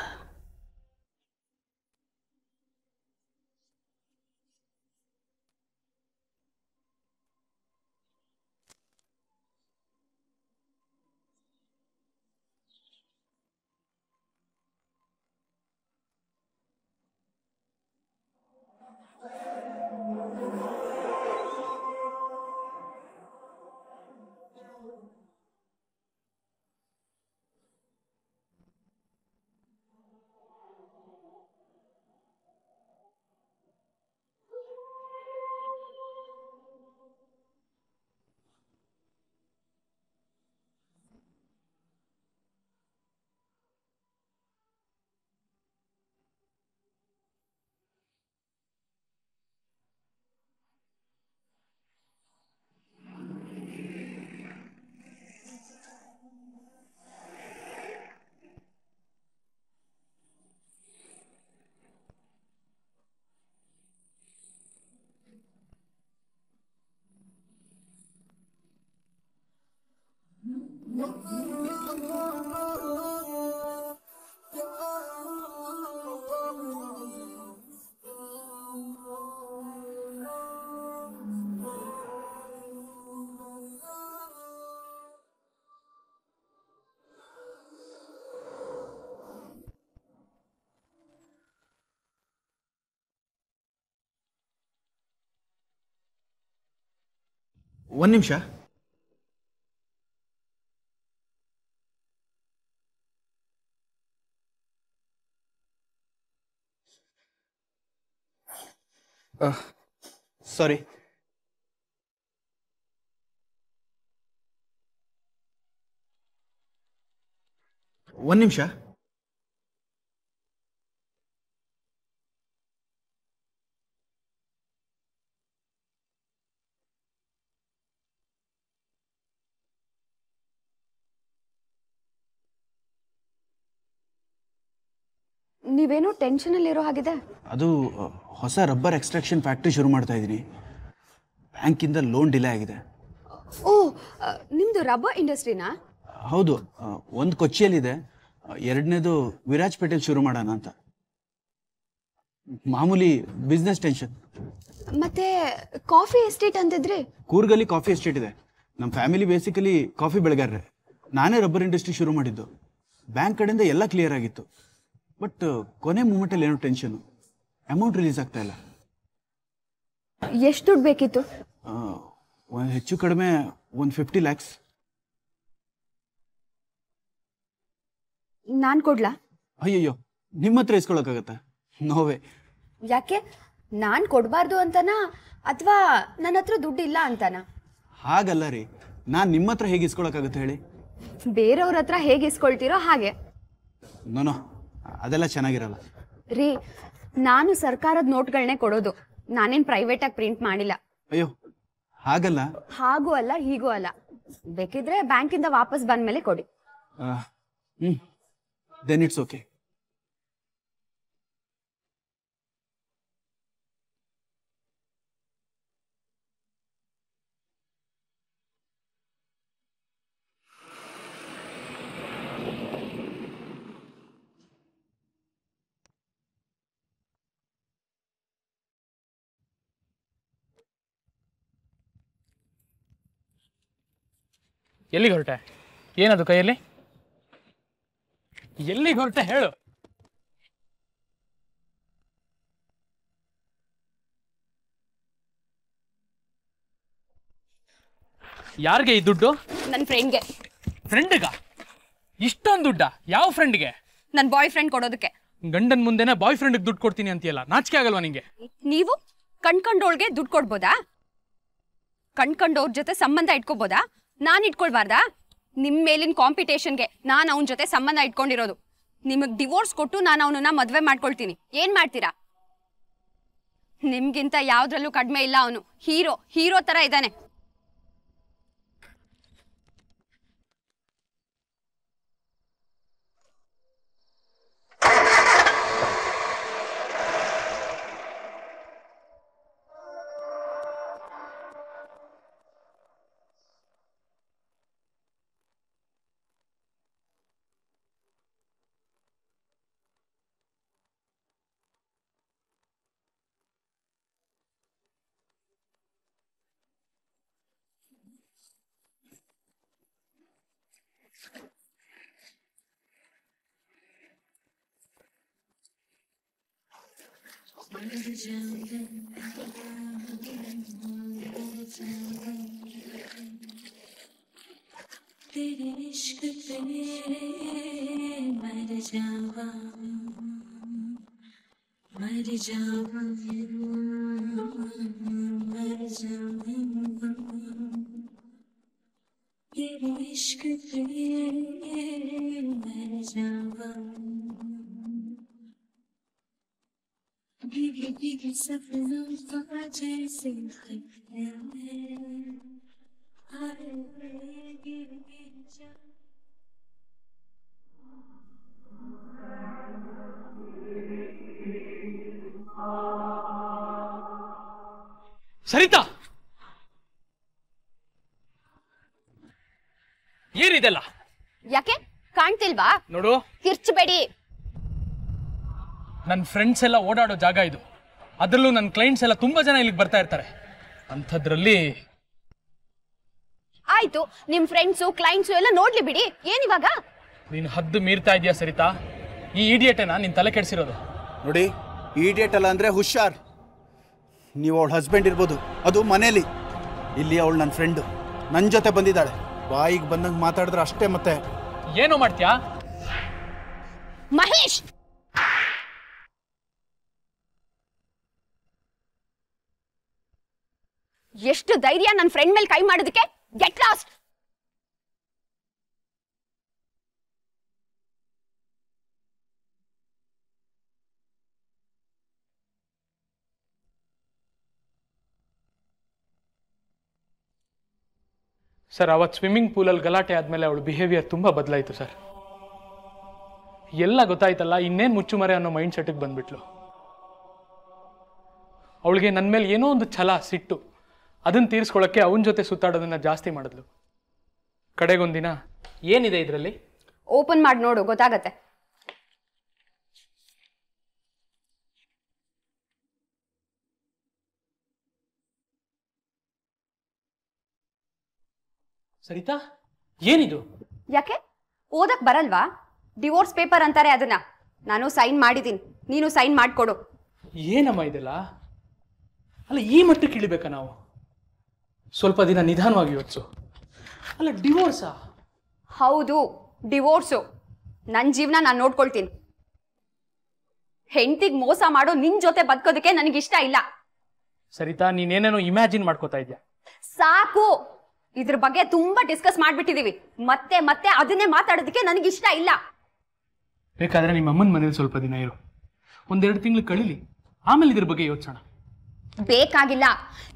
ಒಂದು ನಿಮಿಷ. ಸಾರಿ. ಒಂದು ನಿಮಿಷ. ನೀವೇನೋ ಟೆನ್ಷನಲ್ಲಿರೋ ಹಾಗಿದೆ. ಅದು ಹೊಸ ರಬ್ಬರ್ ಎಕ್ಸ್ಟ್ರಾಕ್ಷನ್ ಫ್ಯಾಕ್ಟ್ರಿ ಶುರು ಮಾಡ್ತಾ ಇದ್ದೀನಿ. ಬ್ಯಾಂಕಿಂದ ಲೋನ್ ಡಿಲೇ ಆಗಿದೆ. ಓ, ನಿಮ್ಮದು ರಬ್ಬರ್ ಇಂಡಸ್ಟ್ರಿನಾ? ಹೌದು, ಒಂದು ಕೊಚ್ಚಿಯಲ್ಲಿದೆ, ಎರಡನೇದು ವಿರಾಜ್ಪೇಟೆಯಲ್ಲಿ ಶುರು ಮಾಡೋಣ ಅಂತ. ಮಾಮೂಲಿ ಬಿಸ್ನೆಸ್ ಟೆನ್ಷನ್. ಮತ್ತೆ ಕಾಫಿ ಎಸ್ಟೇಟ್ ಅಂತಿದ್ರಿ? ಕೂರ್ಗಲ್ಲಿ ಕಾಫಿ ಎಸ್ಟೇಟ್ ಇದೆ. ನಮ್ಮ ಫ್ಯಾಮಿಲಿ ಬೇಸಿಕಲಿ ಕಾಫಿ ಬೆಳೆಗಾರರೆ. ನಾನೇ ರಬ್ಬರ್ ಇಂಡಸ್ಟ್ರಿ ಶುರು ಮಾಡಿದ್ದು. ಬ್ಯಾಂಕ್ ಕಡೆಯಿಂದ ಎಲ್ಲ ಕ್ಲಿಯರ್ ಆಗಿತ್ತು. ಬಟ್ ಕೊನೆ ಮೂಮೆಂಟಲ್ಲಿ ಏನೋ ಟೆನ್ಷನು. ಅಮೌಂಟ್ ರಿಲೀಸ್ ಆಗ್ತಾ ಇಲ್ಲ. ಎಷ್ಟು ದುಡ್ಡು ಬೇಕಿತ್ತು? ಹೆಚ್ಚು ಕಡಿಮೆ 150 lakhs. ನಾನು ಕೊಡ್ಲಾ? ಅಯ್ಯಯ್ಯೋ, ನಿಮ್ಮ ಹತ್ರ ಇಸ್ಕೊಳಕ್ಕಾಗತ್ತಾ? ನೋವೇ. ಯಾಕೆ? ನಾನು ಕೊಡಬಾರ್ದು ಅಂತನಾ ಅಥವಾ ನನ್ನ ಹತ್ರ ದುಡ್ಡು ಇಲ್ಲ ಅಂತನಾ? ಹಾಗಲ್ಲ ರೀ, ನಾನು ನಿಮ್ಮ ಹತ್ರ ಹೇಗೆ ಇಸ್ಕೊಳಕ್ಕಾಗತ್ತೆ ಹೇಳಿ? ಬೇರೆಯವ್ರ ಹತ್ರ ಹೇಗೆ ಇಸ್ಕೊಳ್ತೀರೋ ಹಾಗೆ. ನೋನೋ, ಅದೆಲ್ಲ ಚೆನ್ನಾಗಿರಲ್ಲ ರೀ. ನಾನು ಸರ್ಕಾರದ ನೋಟ್ಗಳನ್ನೇ ಕೊಡೋದು, ನಾನೇನು ಪ್ರೈವೇಟಾಗಿ ಪ್ರಿಂಟ್ ಮಾಡಿಲ್ಲ. ಅಯ್ಯೋ, ಹಾಗಲ್ಲ. ಹಾಗೂ ಅಲ್ಲ ಹೀಗೂ ಅಲ್ಲ. ಬೇಕಿದ್ರೆ ಬ್ಯಾಂಕಿಂದ ವಾಪಸ್ ಬಂದ್ಮೇಲೆ ಕೊಡಿ. Then it's okay. ಎಲ್ಲಿಗೆ ಹೊರಟೆ? ಏನದು ಕೈಯಲ್ಲಿ? ಎಲ್ಲಿಗೆ ಹೊರಟೆ ಹೇಳು. ಯಾರಿಗೆ ಈ ದುಡ್ಡು? ನನ್ನ ಫ್ರೆಂಡ್ಗೆ. ಫ್ರೆಂಡ್ಗ? ಇಷ್ಟೊಂದು ದುಡ್ಡ? ಯಾವ ಫ್ರೆಂಡ್ಗೆ? ನನ್ನ ಬಾಯ್ ಫ್ರೆಂಡ್ ಕೊಡೋದಕ್ಕೆ. ಗಂಡನ ಮುಂದೆನೆ ಬಾಯ್ ಫ್ರೆಂಡ್ಗೆ ದುಡ್ಡು ಕೊಡ್ತೀನಿ ಅಂತೀಯಲ್ಲ, ನಾಚಿಕೆ ಆಗಲ್ವಾ ನಿಂಗೆ? ನೀವು ಕಣ್ಕಂಡೋಳ್ಗೆ ದುಡ್ಡು ಕೊಡ್ಬೋದಾ? ಕಣ್ಕಂಡೋರ್ ಜೊತೆ ಸಂಬಂಧ ಇಟ್ಕೋಬೋದಾ? ನಾನು ಇಟ್ಕೊಳ್ಬಾರ್ದಾ? ನಿಮ್ಮ ಮೇಲಿನ ಕಾಂಪಿಟೇಷನ್ಗೆ ನಾನು ಅವನ ಜೊತೆ ಸಂಬಂಧ ಇಟ್ಕೊಂಡಿರೋದು. ನಿಮಗೆ ಡಿವೋರ್ಸ್ ಕೊಟ್ಟು ನಾನು ಅವನನ್ನ ಮದುವೆ ಮಾಡ್ಕೊಳ್ತೀನಿ. ಏನು ಮಾಡ್ತೀರಾ? ನಿಮ್ಗಿಂತ ಯಾವುದ್ರಲ್ಲೂ ಕಡಿಮೆ ಇಲ್ಲ. ಅವನು ಹೀರೋ ಥರ ಇದ್ದಾನೆ. तेरे इश्क पे मर जावा मर जावा मर जावा तेरे इश्क पे मर जावा भीगे भीगे सपनों का जैसे ख्याल हाय गिर गिर जा ಸರಿತಾ, ಏನಿದೆಲ್ಲ? ಯಾಕೆ ಕಾಣ್ತಿಲ್ವಾ? ನೋಡು, ಕಿರ್ಚಬೇಡಿ. ನನ್ನ ಫ್ರೆಂಡ್ಸ್ ಎಲ್ಲ ಓಡಾಡೋ ಜಾಗ ಇದು. ಅದರಲ್ಲೂ ನನ್ನ ಕ್ಲೈಂಟ್ಸ್ ಎಲ್ಲ ತುಂಬಾ ಜನ ಇಲ್ಲಿಗೆ ಬರ್ತಾ ಇರ್ತಾರೆ. ಅಂಥದ್ರಲ್ಲಿ ಆಯ್ತು, ನಿಮ್ ಫ್ರೆಂಡ್ಸು ಕ್ಲೈಂಟ್ಸು ಎಲ್ಲ ನೋಡ್ಲಿ ಬಿಡಿ. ಏನಿವಾಗ? ನೀನು ಹದ್ದು ಮೀರ್ತಾ ಇದೀಯಾ ಸರಿತಾ? ಈ ಇಡಿಯೇಟೇನಾ ನಿನ್ ತಲೆ ಕೆಡಿಸಿರೋದು? ನೋಡಿ, ಈಡಿಯೇಟ್ ಅಲ್ಲ ಅಂದರೆ ಹುಷಾರ್. ನೀವು ಅವಳ ಹಸ್ಬೆಂಡ್ ಇರ್ಬೋದು, ಅದು ಮನೇಲಿ. ಇಲ್ಲಿ ಅವಳು ನನ್ನ ಫ್ರೆಂಡು, ನನ್ನ ಜೊತೆ ಬಂದಿದ್ದಾಳೆ. ಬಾಯಿಗೆ ಬಂದಂಗೆ ಮಾತಾಡಿದ್ರೆ ಅಷ್ಟೇ. ಮತ್ತೆ ಏನೋ ಮಾಡ್ತೀಯಾ ಮಹೇಶ್? ಎಷ್ಟು ಧೈರ್ಯ ನನ್ನ ಫ್ರೆಂಡ್ ಮೇಲೆ ಕೈ ಮಾಡೋದಕ್ಕೆ? Get lost. ಸರ್, ಅವತ್ತು ಸ್ವಿಮ್ಮಿಂಗ್ ಪೂಲಲ್ಲಿ ಗಲಾಟೆ ಆದಮೇಲೆ ಅವಳು ಬಿಹೇವಿಯರ್ ತುಂಬ ಬದಲಾಯಿತು ಸರ್. ಎಲ್ಲ ಗೊತ್ತಾಯ್ತಲ್ಲ, ಇನ್ನೇನು ಮುಚ್ಚುಮರೆ ಅನ್ನೋ ಮೈಂಡ್ ಸೆಟ್ಟಿಗೆ ಬಂದ್ಬಿಟ್ಲು. ಅವಳಿಗೆ ನನ್ನ ಮೇಲೆ ಏನೋ ಒಂದು ಛಲ, ಸಿಟ್ಟು, ಅದನ್ನು ತೀರಿಸ್ಕೊಳ್ಳೋಕ್ಕೆ ಅವನ ಜೊತೆ ಸುತ್ತಾಡೋದನ್ನ ಜಾಸ್ತಿ ಮಾಡಿದ್ಲು. ಕಡೆಗೊಂದಿನ ಏನಿದೆ ಇದರಲ್ಲಿ? ಓಪನ್ ಮಾಡಿ ನೋಡು, ಗೊತ್ತಾಗತ್ತೆ. ಸರಿತಾ, ಏನಿದು? ಯಾಕೆ ಓದಕ್ ಬರಲ್ವಾ? ಡಿವೋರ್ಸ್ ಪೇಪರ್ ಅಂತಾರೆ ಅದನ್ನ. ನಾನು ಸೈನ್ ಮಾಡಿದ್ದೀನಿ, ನೀನು ಸೈನ್ ಮಾಡ್ಕೊಡು. ಏನಮ್ಮ ಇದೆಲ್ಲ? ಅಲ್ಲ, ಈ ಮಟ್ಟಕ್ಕೆ ಇಳಿಬೇಕಾ ನಾವು? ಸ್ವಲ್ಪ ದಿನ ನಿಧಾನವಾಗಿ ಯೋಚಿಸು. ಅಲ್ಲ, ಡಿವೋರ್ಸಾ? ಹೌದು, ಡಿವೋರ್ಸು. ನನ್ನ ಜೀವನ ನಾನು ನೋಡ್ಕೊಳ್ತೀನಿ. ಹೆಂಡತಿಗೆ ಮೋಸ ಮಾಡೋ ನಿನ್ ಜೊತೆ ಬದುಕೋದಕ್ಕೆ ನನಗಿಷ್ಟ ಇಲ್ಲ. ಸರಿತಾ, ನೀನೇನೇನೋ ಇಮ್ಯಾಜಿನ್ ಮಾಡ್ಕೋತಾ ಇದ್ಯಾ. ಸಾಕು, ಇದ್ರ ಬಗ್ಗೆ ತುಂಬಾ ಡಿಸ್ಕಸ್ ಮಾಡ್ಬಿಟ್ಟಿದೀವಿ. ಮತ್ತೆ ಮತ್ತೆ ಅದನ್ನೇ ಮಾತಾಡೋದಕ್ಕೆ ನನಗಿಷ್ಟ ಇಲ್ಲ. ಬೇಕಾದ್ರೆ ನಿಮ್ಮ ಅಮ್ಮನ ಮನೇಲಿ ಸ್ವಲ್ಪ ದಿನ ಇರು, 1-2 ತಿಂಗಳು ಕಳೀಲಿ, ಆಮೇಲೆ ಇದ್ರ ಬಗ್ಗೆ ಯೋಚಿಸೋಣ. ಬೇಕಾಗಿಲ್ಲ,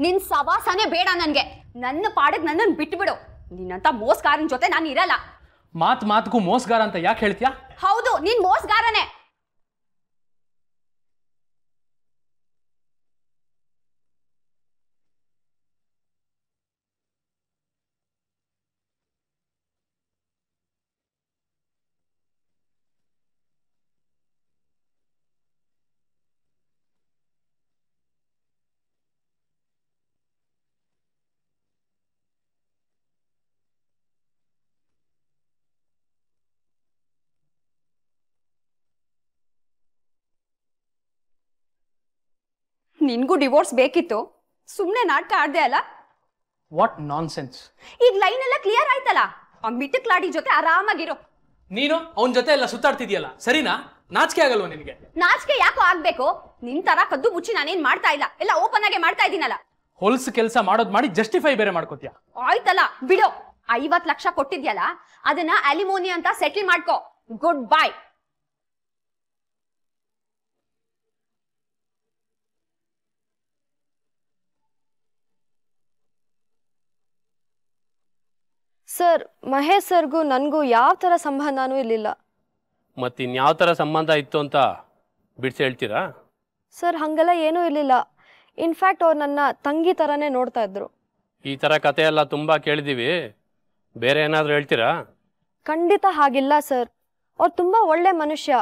ನಿನ್ ಸವಾಸನೆ ಬೇಡ ನನ್ಗೆ. ನನ್ನ ಪಾಡಕ್ ನನ್ನನ್ನು ಬಿಟ್ಬಿಡು. ನಿನ್ನಂತ ಮೋಸಗಾರನ ಜೊತೆ ನಾನು ಇರಲ್ಲ. ಮಾತಿಗೂ ಮೋಸಗಾರ ಅಂತ ಯಾಕೆ ಹೇಳ್ತೀಯಾ? ಹೌದು, ನೀನ್ ಮೋಸಗಾರನೇ. ನಿನ್ಗೂ ಡಿವೋರ್ಸ್ ಬೇಕಿತ್ತು, ಸುಮ್ನೆ ನಾಟಕ ಆಡ್ದೆ ಅಲ್ಲ? What nonsense. ಈಗ ಲೈನ್ ಎಲ್ಲ ಕ್ಲಿಯರ್ ಆಯ್ತಲ್ಲ, ಆ ಮಿಟಕ್ಲಾಡಿ ಜೊತೆ ಆರಾಮಾಗಿರೋ. ನೀನು ಅವನ ಜೊತೆ ಎಲ್ಲ ಸುತ್ತಾಡ್ತಿದ್ಯಲ್ಲ, ಸರಿನಾ? ನಾಚಿಕೆ ಆಗಲ್ವಾ ನಿನಗೆ? ನಾಚಿಕೆ ಯಾಕೋ ಆಗ್ಬೇಕು? ನಿನ್ ತರ ಕದ್ದು ಮುಚ್ಚಿ ನಾನೇನ್ ಮಾಡ್ತಾ ಇಲ್ಲ, ಎಲ್ಲ ಓಪನ್ ಆಗಿ ಮಾಡ್ತಾ ಇದೀನಲ್ಲ. ಹೊಲ್ಸ್ ಕೆಲಸ ಮಾಡೋದ್ ಮಾಡಿ ಜಸ್ಟಿಫೈ ಬೇರೆ ಮಾಡ್ಕೋತೀಯ. ಆಯ್ತಲ್ಲ ಬಿಡೋ, 50 ಲಕ್ಷ ಕೊಟ್ಟಿದ್ಯಲ್ಲ, ಅದನ್ನ ಅಲಿಮೋನಿ ಅಂತ ಸೆಟಲ್ ಮಾಡ್ಕೋ. Good bye. ಸರ್, ಮಹೇಶ್ ಸರ್ಗೂ ನನಗೂ ಯಾವ ಥರ ಸಂಬಂಧನೂ ಇರಲಿಲ್ಲ. ಮತ್ತಿನ್ಯಾವ ಥರ ಸಂಬಂಧ ಇತ್ತು ಅಂತ ಬಿಡಿಸಿ ಹೇಳ್ತೀರಾ? ಸರ್, ಹಾಗೆಲ್ಲ ಏನೂ ಇರಲಿಲ್ಲ. ಇನ್ಫ್ಯಾಕ್ಟ್ ಅವ್ರು ನನ್ನ ತಂಗಿ ಥರನೇ ನೋಡ್ತಾ ಇದ್ರು. ಈ ಥರ ಕತೆ ಎಲ್ಲ ತುಂಬ ಕೇಳಿದ್ದೀವಿ, ಬೇರೆ ಏನಾದರೂ ಹೇಳ್ತೀರಾ? ಖಂಡಿತ ಹಾಗಿಲ್ಲ ಸರ್. ಅವ್ರು ತುಂಬ ಒಳ್ಳೆ ಮನುಷ್ಯ.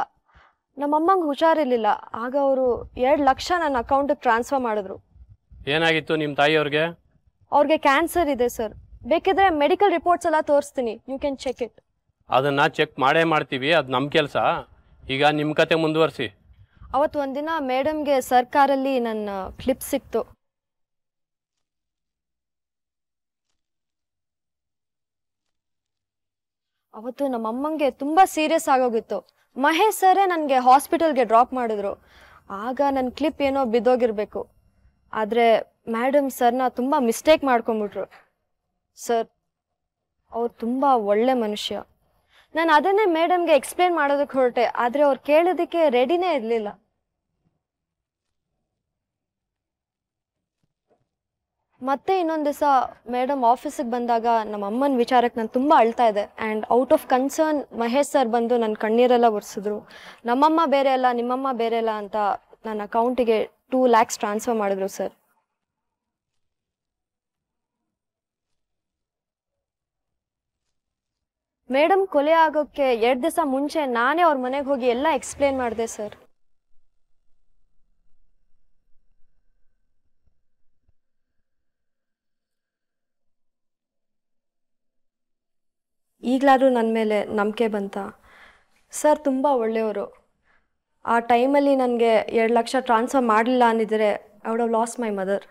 ನಮ್ಮಮ್ಮಂಗೆ ಹುಷಾರಿರಲಿಲ್ಲ, ಆಗ ಅವರು 2 ಲಕ್ಷ ನನ್ನ ಅಕೌಂಟಿಗೆ ಟ್ರಾನ್ಸ್ಫರ್ ಮಾಡಿದ್ರು. ಏನಾಗಿತ್ತು ನಿಮ್ಮ ತಾಯಿಯವ್ರಿಗೆ? ಅವ್ರಿಗೆ ಕ್ಯಾನ್ಸರ್ ಇದೆ ಸರ್. ಬೇಕಿದ್ರೆ ಮೆಡಿಕಲ್ ರಿಪೋರ್ಟ್ಸ್ ಎಲ್ಲ ತೋರಿಸ್ತೀನಿ, ಯು ಕ್ಯಾನ್ ಚೆಕ್ ಇಟ್. ಅದನ್ನು ಚೆಕ್ ಮಾಡೇ ಮಾಡ್ತೀವಿ, ಅದು ನಮ್ಮ ಕೆಲಸ. ಈಗ ನಿಮ್ಮ ಕತೆ ಮುಂದುವರಿಸಿ. ಅವತ್ತು ಒಂದಿನ ಮೇಡಮ್ಗೆ ಸರ್ಕಾರಲ್ಲಿ ನನ್ನ ಕ್ಲಿಪ್ ಸಿಕ್ತು. ಅವತ್ತು ನಮ್ಮಮ್ಮಂಗೆ ತುಂಬ ಸೀರಿಯಸ್ ಆಗೋಗಿತ್ತು. ಮಹೇಶ್ ಸರೇ ನನಗೆ ಹಾಸ್ಪಿಟಲ್ಗೆ ಡ್ರಾಪ್ ಮಾಡಿದ್ರು. ಆಗ ನನ್ನ ಕ್ಲಿಪ್ ಏನೋ ಬಿದ್ದೋಗಿರ್ಬೇಕು. ಆದರೆ ಮೇಡಮ್ ಸರ್ನ ತುಂಬ ಮಿಸ್ಟೇಕ್ ಮಾಡ್ಕೊಂಬಿಟ್ರು. ಸರ್, ಅವ್ರು ತುಂಬ ಒಳ್ಳೆ ಮನುಷ್ಯ. ನಾನು ಅದನ್ನೇ ಮೇಡಮ್ಗೆ ಎಕ್ಸ್ಪ್ಲೇನ್ ಮಾಡೋದಕ್ಕೆ ಹೊರಟೆ, ಆದರೆ ಅವ್ರು ಕೇಳೋದಕ್ಕೆ ರೆಡಿನೇ ಇರಲಿಲ್ಲ. ಮತ್ತೆ ಇನ್ನೊಂದು ದಿವಸ ಮೇಡಮ್ ಆಫೀಸಿಗೆ ಬಂದಾಗ ನಮ್ಮ ಅಮ್ಮನ ವಿಚಾರಕ್ಕೆ ನಾನು ತುಂಬ ಅಳ್ತಾ ಇದ್ದೆ. And out of concern Mahesh sir ಬಂದು ನನ್ನ ಕಣ್ಣೀರೆಲ್ಲ ಒರೆಸಿದ್ರು. ನಮ್ಮಮ್ಮ ಬೇರೆ ಅಲ್ಲ, ನಿಮ್ಮಮ್ಮ ಬೇರೆ ಅಲ್ಲ ಅಂತ ನನ್ನ ಅಕೌಂಟಿಗೆ 2 lakhs ಟ್ರಾನ್ಸ್ಫರ್ ಮಾಡಿದ್ರು ಸರ್. ಮೇಡಮ್ ಕೊಲೆ ಆಗೋಕ್ಕೆ 2 ದಿವಸ ಮುಂಚೆ ನಾನೇ ಅವ್ರ ಮನೆಗೆ ಹೋಗಿ ಎಲ್ಲ ಎಕ್ಸ್ಪ್ಲೇನ್ ಮಾಡಿದೆ ಸರ್. ಈಗಲಾದರೂ ನನ್ನ ಮೇಲೆ ನಂಬಿಕೆ ಬಂತ? ಸರ್ ತುಂಬ ಒಳ್ಳೆಯವರು. ಆ ಟೈಮಲ್ಲಿ ನನಗೆ 2 ಲಕ್ಷ ಟ್ರಾನ್ಸ್ಫರ್ ಮಾಡಲಿಲ್ಲ ಅಂದಿದ್ರೆ I would have lost my mother.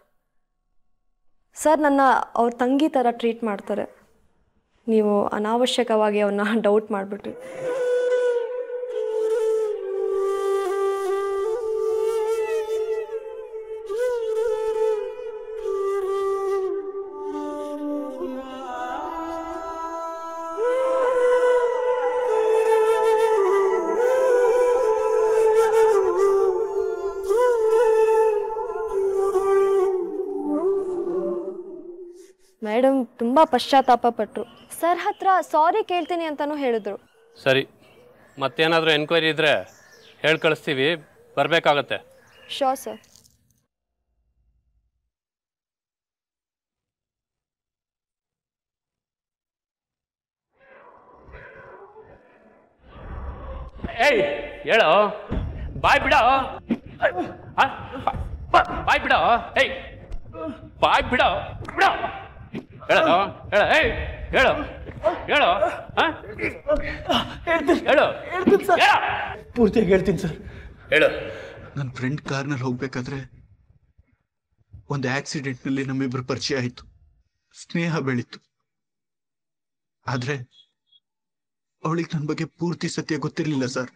Sir ನನ್ನ ಅವ್ರ ತಂಗಿ ಥರ ಟ್ರೀಟ್ ಮಾಡ್ತಾರೆ. ನೀವು ಅನಾವಶ್ಯಕವಾಗಿ ಅವನ್ನ ಡೌಟ್ ಮಾಡಿಬಿಟ್ರಿ. ಮೇಡಮ್ ತುಂಬ ಪಶ್ಚಾತ್ತಾಪ ಪಟ್ಟರು. ಸರ್ ಹತ್ರ ಸಾರಿ ಕೇಳ್ತೀನಿ ಅಂತಲೂ ಹೇಳಿದ್ರು. ಸರಿ, ಮತ್ತೇನಾದರೂ ಎನ್ಕ್ವೈರಿ ಇದ್ದರೆ ಹೇಳಿ ಕಳಿಸ್ತೀವಿ, ಬರಬೇಕಾಗತ್ತೆ. Sure sir. ಏಯ್ ಹೇಳೋ, ಬಾಯ್ ಬಿಡೋ, ಬಾಯ್ ಬಿಡೋ, ಏಯ್ ಬಾಯ್ ಬಿಡೋ, ಬಿಡೋ, ಹೇಳೋ, ಹೇಳ, ಏಯ್ ಹೇಳು, ಹೇಳು, ಹೇಳು, ಪೂರ್ತಿಯಾಗಿ ಹೇಳ್ತೀನಿ ಸರ್. ಹೇಳು. ನನ್ನ ಫ್ರೆಂಡ್ ಕಾರ್ನಲ್ಲಿ ಹೋಗ್ಬೇಕಾದ್ರೆ ಒಂದು ಆಕ್ಸಿಡೆಂಟ್ನಲ್ಲಿ ನಮ್ಮಿಬ್ರು ಪರಿಚಯ ಆಯಿತು, ಸ್ನೇಹ ಬೆಳೀತು. ಆದ್ರೆ ಅವಳಿಗೆ ನನ್ನ ಬಗ್ಗೆ ಪೂರ್ತಿ ಸತ್ಯ ಗೊತ್ತಿರಲಿಲ್ಲ ಸರ್.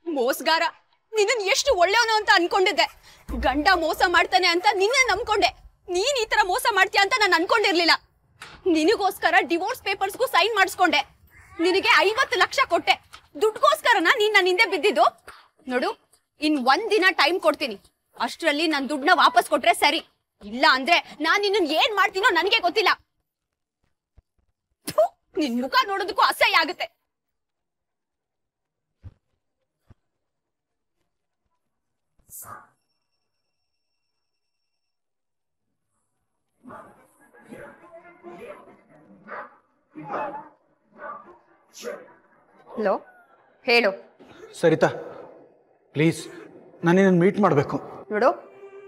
ಮೋಸಗಾರ, ನಿನ್ನ ಎಷ್ಟು ಒಳ್ಳೆಯವನು ಅಂತ ಅನ್ಕೊಂಡಿದ್ದೆ. ಗಂಡ ಮೋಸ ಮಾಡ್ತಾನೆ ಅಂತ ನಿನ್ನೆ ನಂಬ್ಕೊಂಡೆ. ನೀನ್ ಈ ತರ ಮೋಸ ಮಾಡ್ತೀಯ ಅಂತ ನಾನು ಅನ್ಕೊಂಡಿರ್ಲಿಲ್ಲ. ನಿನಗೋಸ್ಕರ ಡಿವೋರ್ಸ್ ಪೇಪರ್ಸ್ಗೂ ಸೈನ್ ಮಾಡಿಸ್ಕೊಂಡೆ. ನಿನಗೆ 50 ಲಕ್ಷ ಕೊಟ್ಟೆ. ದುಡ್ಗೋಸ್ಕರನ ನೀನ್ ನನ್ನ ಹಿಂದೆ ಬಿದ್ದಿದ್ದು. ನೋಡು, ಇನ್ 1 ದಿನ ಟೈಮ್ ಕೊಡ್ತೀನಿ. ಅಷ್ಟರಲ್ಲಿ ನನ್ ದುಡ್ಡನ್ನ ವಾಪಸ್ ಕೊಟ್ರೆ ಸರಿ, ಇಲ್ಲ ಅಂದ್ರೆ ನಾನ್ ನಿನ್ನ ಏನ್ ಮಾಡ್ತೀನೋ ನನಗೆ ಗೊತ್ತಿಲ್ಲ. ನಿನ್ ಮುಖ ನೋಡೋದಕ್ಕೂ ಅಸಹ್ಯ ಆಗುತ್ತೆ. ಹಲೋ, ಹೇಳು. ಸರಿತಾ, ಪ್ಲೀಸ್ ನಾನು ನಿನ್ನ ಮೀಟ್ ಮಾಡಬೇಕು. ನೋಡು,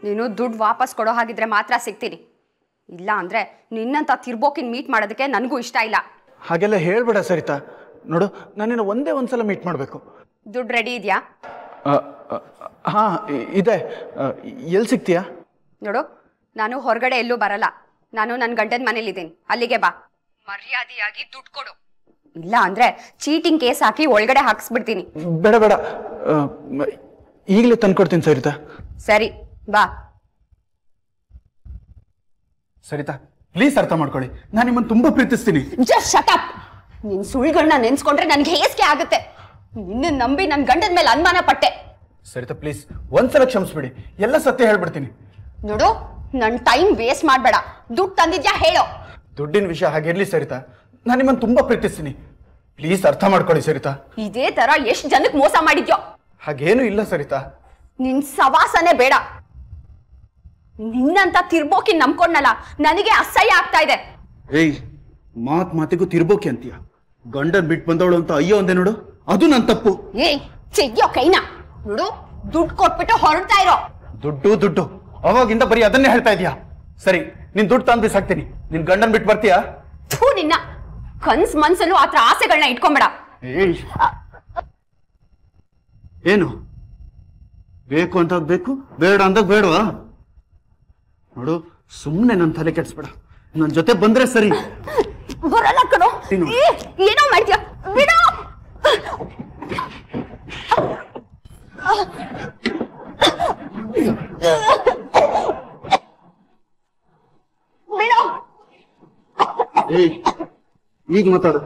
ನೀನು ದುಡ್ಡು ವಾಪಸ್ ಕೊಡೋ ಹಾಗಿದ್ರೆ ಮಾತ್ರ ಸಿಗ್ತೀನಿ, ಇಲ್ಲ ಅಂದ್ರೆ ನಿನ್ನಂತ ತಿರ್ಬೋಕಿನ್ ಮೀಟ್ ಮಾಡೋದಕ್ಕೆ ನನಗೂ ಇಷ್ಟ ಇಲ್ಲ. ಹಾಗೆಲ್ಲ ಹೇಳ್ಬೇಡ ಸರಿತಾ. ನೋಡು, ನಾನು ನಿನ್ನ ಒಂದ್ಸಲ ಮೀಟ್ ಮಾಡಬೇಕು. ದುಡ್ಡು ರೆಡಿ ಇದೆಯಾ? ಹಾಂ ಇದೆ. ಎಲ್ಲಿ ಸಿಗ್ತೀಯಾ? ನೋಡು, ನಾನು ಹೊರಗಡೆ ಎಲ್ಲೂ ಬರಲ್ಲ. ನಾನು ನನ್ನ ಗಂಡನ ಮನೇಲಿದ್ದೀನಿ, ಅಲ್ಲಿಗೆ ಬಾ. ಮರ್ಯಾದೆಯಾಗಿ ದುಡ್ಡು ಕೊಡು, ಇಲ್ಲ ಅಂದ್ರೆ ಚೀಟಿಂಗ್ ಕೇಸ್ ಹಾಕಿ ಒಳಗಡೆ ಹಾಕಿಸ್ಬಿಡ್ತೀನಿ. ಬೇಡ ಬೇಡ, ಈಗಲೇ ತಂದ್ಕೊಡ್ತೀನಿ ಸರಿತಾ. ಸರಿ, ಬಾ. ಸರಿತಾ, ಪ್ಲೀಸ್ ಅರ್ಥ ಮಾಡ್ಕೊಳ್ಳಿ, ನಾನು ನಿಮ್ಮನ್ನು ತುಂಬಾ ಪ್ರೀತಿಸ್ತೀನಿ. Just shut up. ನಿನ್ ಸುಳ್ಳುಗಳನ್ನ ನೆನ್ಸ್ಕೊಂಡ್ರೆ ನನ್ಗೆ ಹೇಸಿಗೆ ಆಗುತ್ತೆ. ನಿನ್ನ ನಂಬಿ ನನ್ನ ಗಂಡನ ಮೇಲೆ ಅನುಮಾನ ಪಟ್ಟೆ. ಸರಿತಾ, ಪ್ಲೀಸ್ ಒಂದ್ಸಲ ಕ್ಷಮಿಸ್ಬಿಡಿ, ಎಲ್ಲ ಸತ್ಯ ಹೇಳ್ಬಿಡ್ತೀನಿ. ನೋಡು, ನನ್ನ ಟೈಮ್ ವೇಸ್ಟ್ ಮಾಡ್ಬೇಡ. ದುಡ್ಡು ತಂದಿದ್ಯಾ ಹೇಳೋ. ದುಡ್ಡಿನ ವಿಷಯ ಹಾಗಿರ್ಲಿ ಸರಿತಾ, ನಾನು ನಿಮ್ಮನ್ನು ತುಂಬಾ ಪ್ರೀತಿಸ್ತೀನಿ. ಪ್ಲೀಸ್ ಅರ್ಥ ಮಾಡ್ಕೊಳ್ಳಿ ಸರಿತಾ. ಇದೇ ತರ ಎಷ್ಟು ಜನಕ್ಕೆ ಮೋಸ ಮಾಡಿದ್ಯೋ. ಹಾಗೇನು ಇಲ್ಲ ಸರಿತಾ. ನಿನ್ ಸವಾಸನೆ ಬೇಡ. ನಿನ್ನಂತ ತಿರ್ಬೋಕಿ ನಂಬ್ಕೊಂಡಲ್ಲ ನನಗೆ ಅಸಹ್ಯ ಆಗ್ತಾ ಇದೆ. ಏಯ್, ಮಾತಿಗೂ ತಿರ್ಬೋಕೆ ಅಂತೀಯ? ಗಂಡನ್ ಬಿಟ್ಟು ಬಂದವಳು ಅಂತ ಅಯ್ಯೋ ಅಂದೆ ನೋಡು, ಅದು ನನ್ನ ತಪ್ಪು. ಏಯ್ ಚೆಯ್ಯೋ ಕೈನ ನೋಡು, ದುಡ್ಡು ಕೊಟ್ಬಿಟ್ಟು ಹೊರಡ್ತಾ ಇರೋ. ದುಡ್ಡು ಅವಾಗಿಂದ ಬರೀ ಅದನ್ನೇ ಹೇಳ್ತಾ ಇದೀಯಾ? ಸರಿ, ನಿನ್ ದುಡ್ಡು ತಂದು ಬಿಸಾಕ್ತೀನಿ. ನಿನ್ ಗಂಡನ್ ಬಿಟ್ಟು ಬರ್ತೀಯಾ? ಥೂ, ನಿನ್ನ ಕನ್ಸ್ ಮನ್ಸಲ್ಲೂ ಆತರ ಆಸೆಗಳನ್ನ ಇಟ್ಕೊಂಬೇಡ. ಏನು ಬೇಕು ಅಂತ ಬೇಕು, ಬೇಡ ಅಂದಾಗ ಬೇಡವಾ? ನೋಡು, ಸುಮ್ಮನೆ ನನ್ನ ತಲೆ ಕೆಡ್ಸ್ಬೇಡ. ನನ್ನ ಜೊತೆ ಬಂದ್ರೆ ಸರಿ. ಬರಲ್ಲ ಕಣೋ. ಏನೋ ಮಾಡ್ತೀಯ, ಬಿಡು. ಬಿಡು. ಈಗ ಮಾತಾಡು.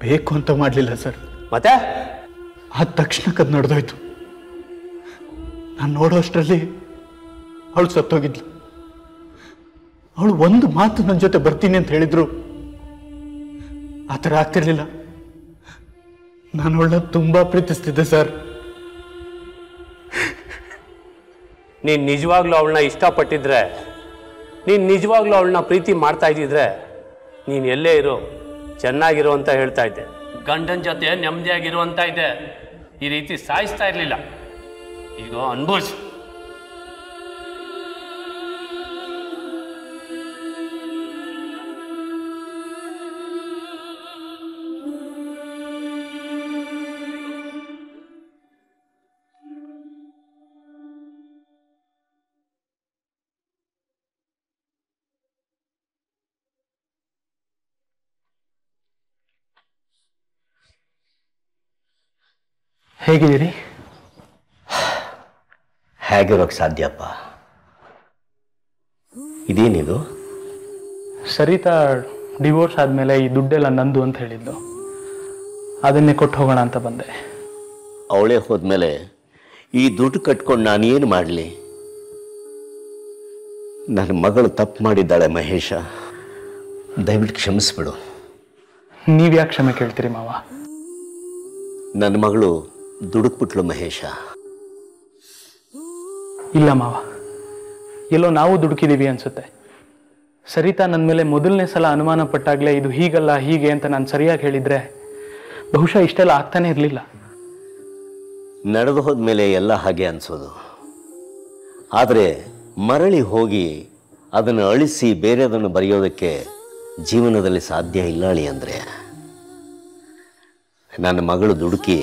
ಬೇಕು ಅಂತ ಮಾಡ್ಲಿಲ್ಲ ಸರ್. ಮತ್ತೆ ಆದ ತಕ್ಷಣ ಕದ್ ನಡೆದೋಯ್ತು. ನಾನು ನೋಡೋ ಅಷ್ಟರಲ್ಲಿ ಅವಳು ಸತ್ತೋಗಿದ್ಲು. ಅವಳು ಒಂದು ಮಾತು ನನ್ನ ಜೊತೆ ಬರ್ತೀನಿ ಅಂತ ಹೇಳಿದ್ರು, ಆ ಥರ ಆಗ್ತಿರ್ಲಿಲ್ಲ. ನಾನು ಅವಳನ್ನ ತುಂಬಾ ಪ್ರೀತಿಸ್ತಿದ್ದೆ ಸರ್. ನೀನು ನಿಜವಾಗ್ಲೂ ಅವಳನ್ನ ಇಷ್ಟಪಟ್ಟಿದ್ರೆ, ನೀನು ನಿಜವಾಗ್ಲೂ ಅವಳನ್ನ ಪ್ರೀತಿ ಮಾಡ್ತಾ ಇದ್ದಿದ್ರೆ, ನೀನು ಎಲ್ಲೇ ಇರೋ ಚೆನ್ನಾಗಿರೋ ಅಂತ ಹೇಳ್ತಾ ಇದ್ದೆ. ಗಂಡನ ಜೊತೆ ನೆಮ್ಮದಿಯಾಗಿರುವಂತ ಇದೆ. ಈ ರೀತಿ ಸಾಯಿಸ್ತಾ ಇರಲಿಲ್ಲ. ಈಗ ಅನುಭವಿಸು. ಹೇಗಿದ್ದೀರಿ? ಹೇಗಿರೋಕ್ಕೆ ಸಾಧ್ಯಪ್ಪ? ಇದೇನಿದು? ಸರಿತಾ ಡಿವೋರ್ಸ್ ಆದಮೇಲೆ ಈ ದುಡ್ಡೆಲ್ಲ ನಂದು ಅಂತ ಹೇಳಿದ್ದು, ಅದನ್ನೇ ಕೊಟ್ಟು ಹೋಗೋಣ ಅಂತ ಬಂದೆ. ಅವಳೇ ಹೋದ್ಮೇಲೆ ಈ ದುಡ್ಡು ಕಟ್ಕೊಂಡು ನಾನೇನು ಮಾಡಲಿ? ನನ್ನ ಮಗಳು ತಪ್ಪು ಮಾಡಿದ್ದಾಳೆ ಮಹೇಶ, ದಯವಿಟ್ಟು ಕ್ಷಮಿಸ್ಬಿಡು. ನೀವ್ಯಾಕೆ ಕ್ಷಮೆ ಕೇಳ್ತೀರಿ ಮಾವ? ನನ್ನ ಮಗಳು ದುಡುಕ್ಬಿಟ್ಲು ಮಹೇಶ. ಇಲ್ಲ ಮಾವ, ಎಲ್ಲೋ ನಾವು ದುಡುಕಿದೀವಿ ಅನ್ಸುತ್ತೆ. ಸರಿತಾ ನನ್ನ ಮೇಲೆ ಮೊದಲನೇ ಸಲ ಅನುಮಾನ ಪಟ್ಟಾಗಲೇ ಇದು ಹೀಗಲ್ಲ ಹೀಗೆ ಅಂತ ನಾನು ಸರಿಯಾಗಿ ಹೇಳಿದ್ರೆ ಬಹುಶಃ ಇಷ್ಟೆಲ್ಲ ಆಗ್ತಾನೆ ಇರಲಿಲ್ಲ. ನಡೆದು ಹೋದ್ಮೇಲೆ ಎಲ್ಲ ಹಾಗೆ ಅನ್ಸೋದು. ಆದರೆ ಮರಳಿ ಹೋಗಿ ಅದನ್ನು ಅಳಿಸಿ ಬೇರೆದನ್ನು ಬರೆಯೋದಕ್ಕೆ ಜೀವನದಲ್ಲಿ ಸಾಧ್ಯ ಇಲ್ಲ ಅಳಿ. ಅಂದರೆ ನನ್ನ ಮಗಳು ದುಡುಕಿ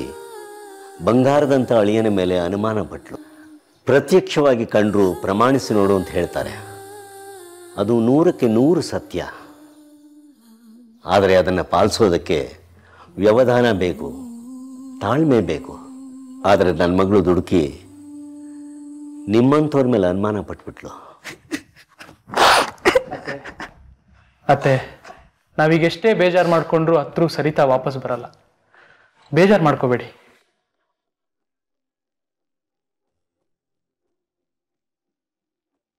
ಬಂಗಾರದಂಥ ಅಳಿಯನ ಮೇಲೆ ಅನುಮಾನ ಪಟ್ಲು. ಪ್ರತ್ಯಕ್ಷವಾಗಿ ಕಂಡ್ರು ಪ್ರಮಾಣಿಸಿ ನೋಡು ಅಂತ ಹೇಳ್ತಾರೆ. ಅದು 100ಕ್ಕೆ 100 ಸತ್ಯ. ಆದರೆ ಅದನ್ನು ಪಾಲಿಸೋದಕ್ಕೆ ವ್ಯವಧಾನ ಬೇಕು, ತಾಳ್ಮೆ ಬೇಕು. ಆದರೆ ನನ್ನ ಮಗಳು ದುಡುಕಿ ನಿಮ್ಮಂಥವ್ರ ಮೇಲೆ ಅನುಮಾನ ಪಟ್ಬಿಟ್ಲು. ಅತ್ತೆ, ನಾವೀಗ ಎಷ್ಟೇ ಬೇಜಾರು ಮಾಡಿಕೊಂಡ್ರು ಹತ್ರ ಸರಿತಾ ವಾಪಸ್ ಬರಲ್ಲ. ಬೇಜಾರು ಮಾಡ್ಕೋಬೇಡಿ.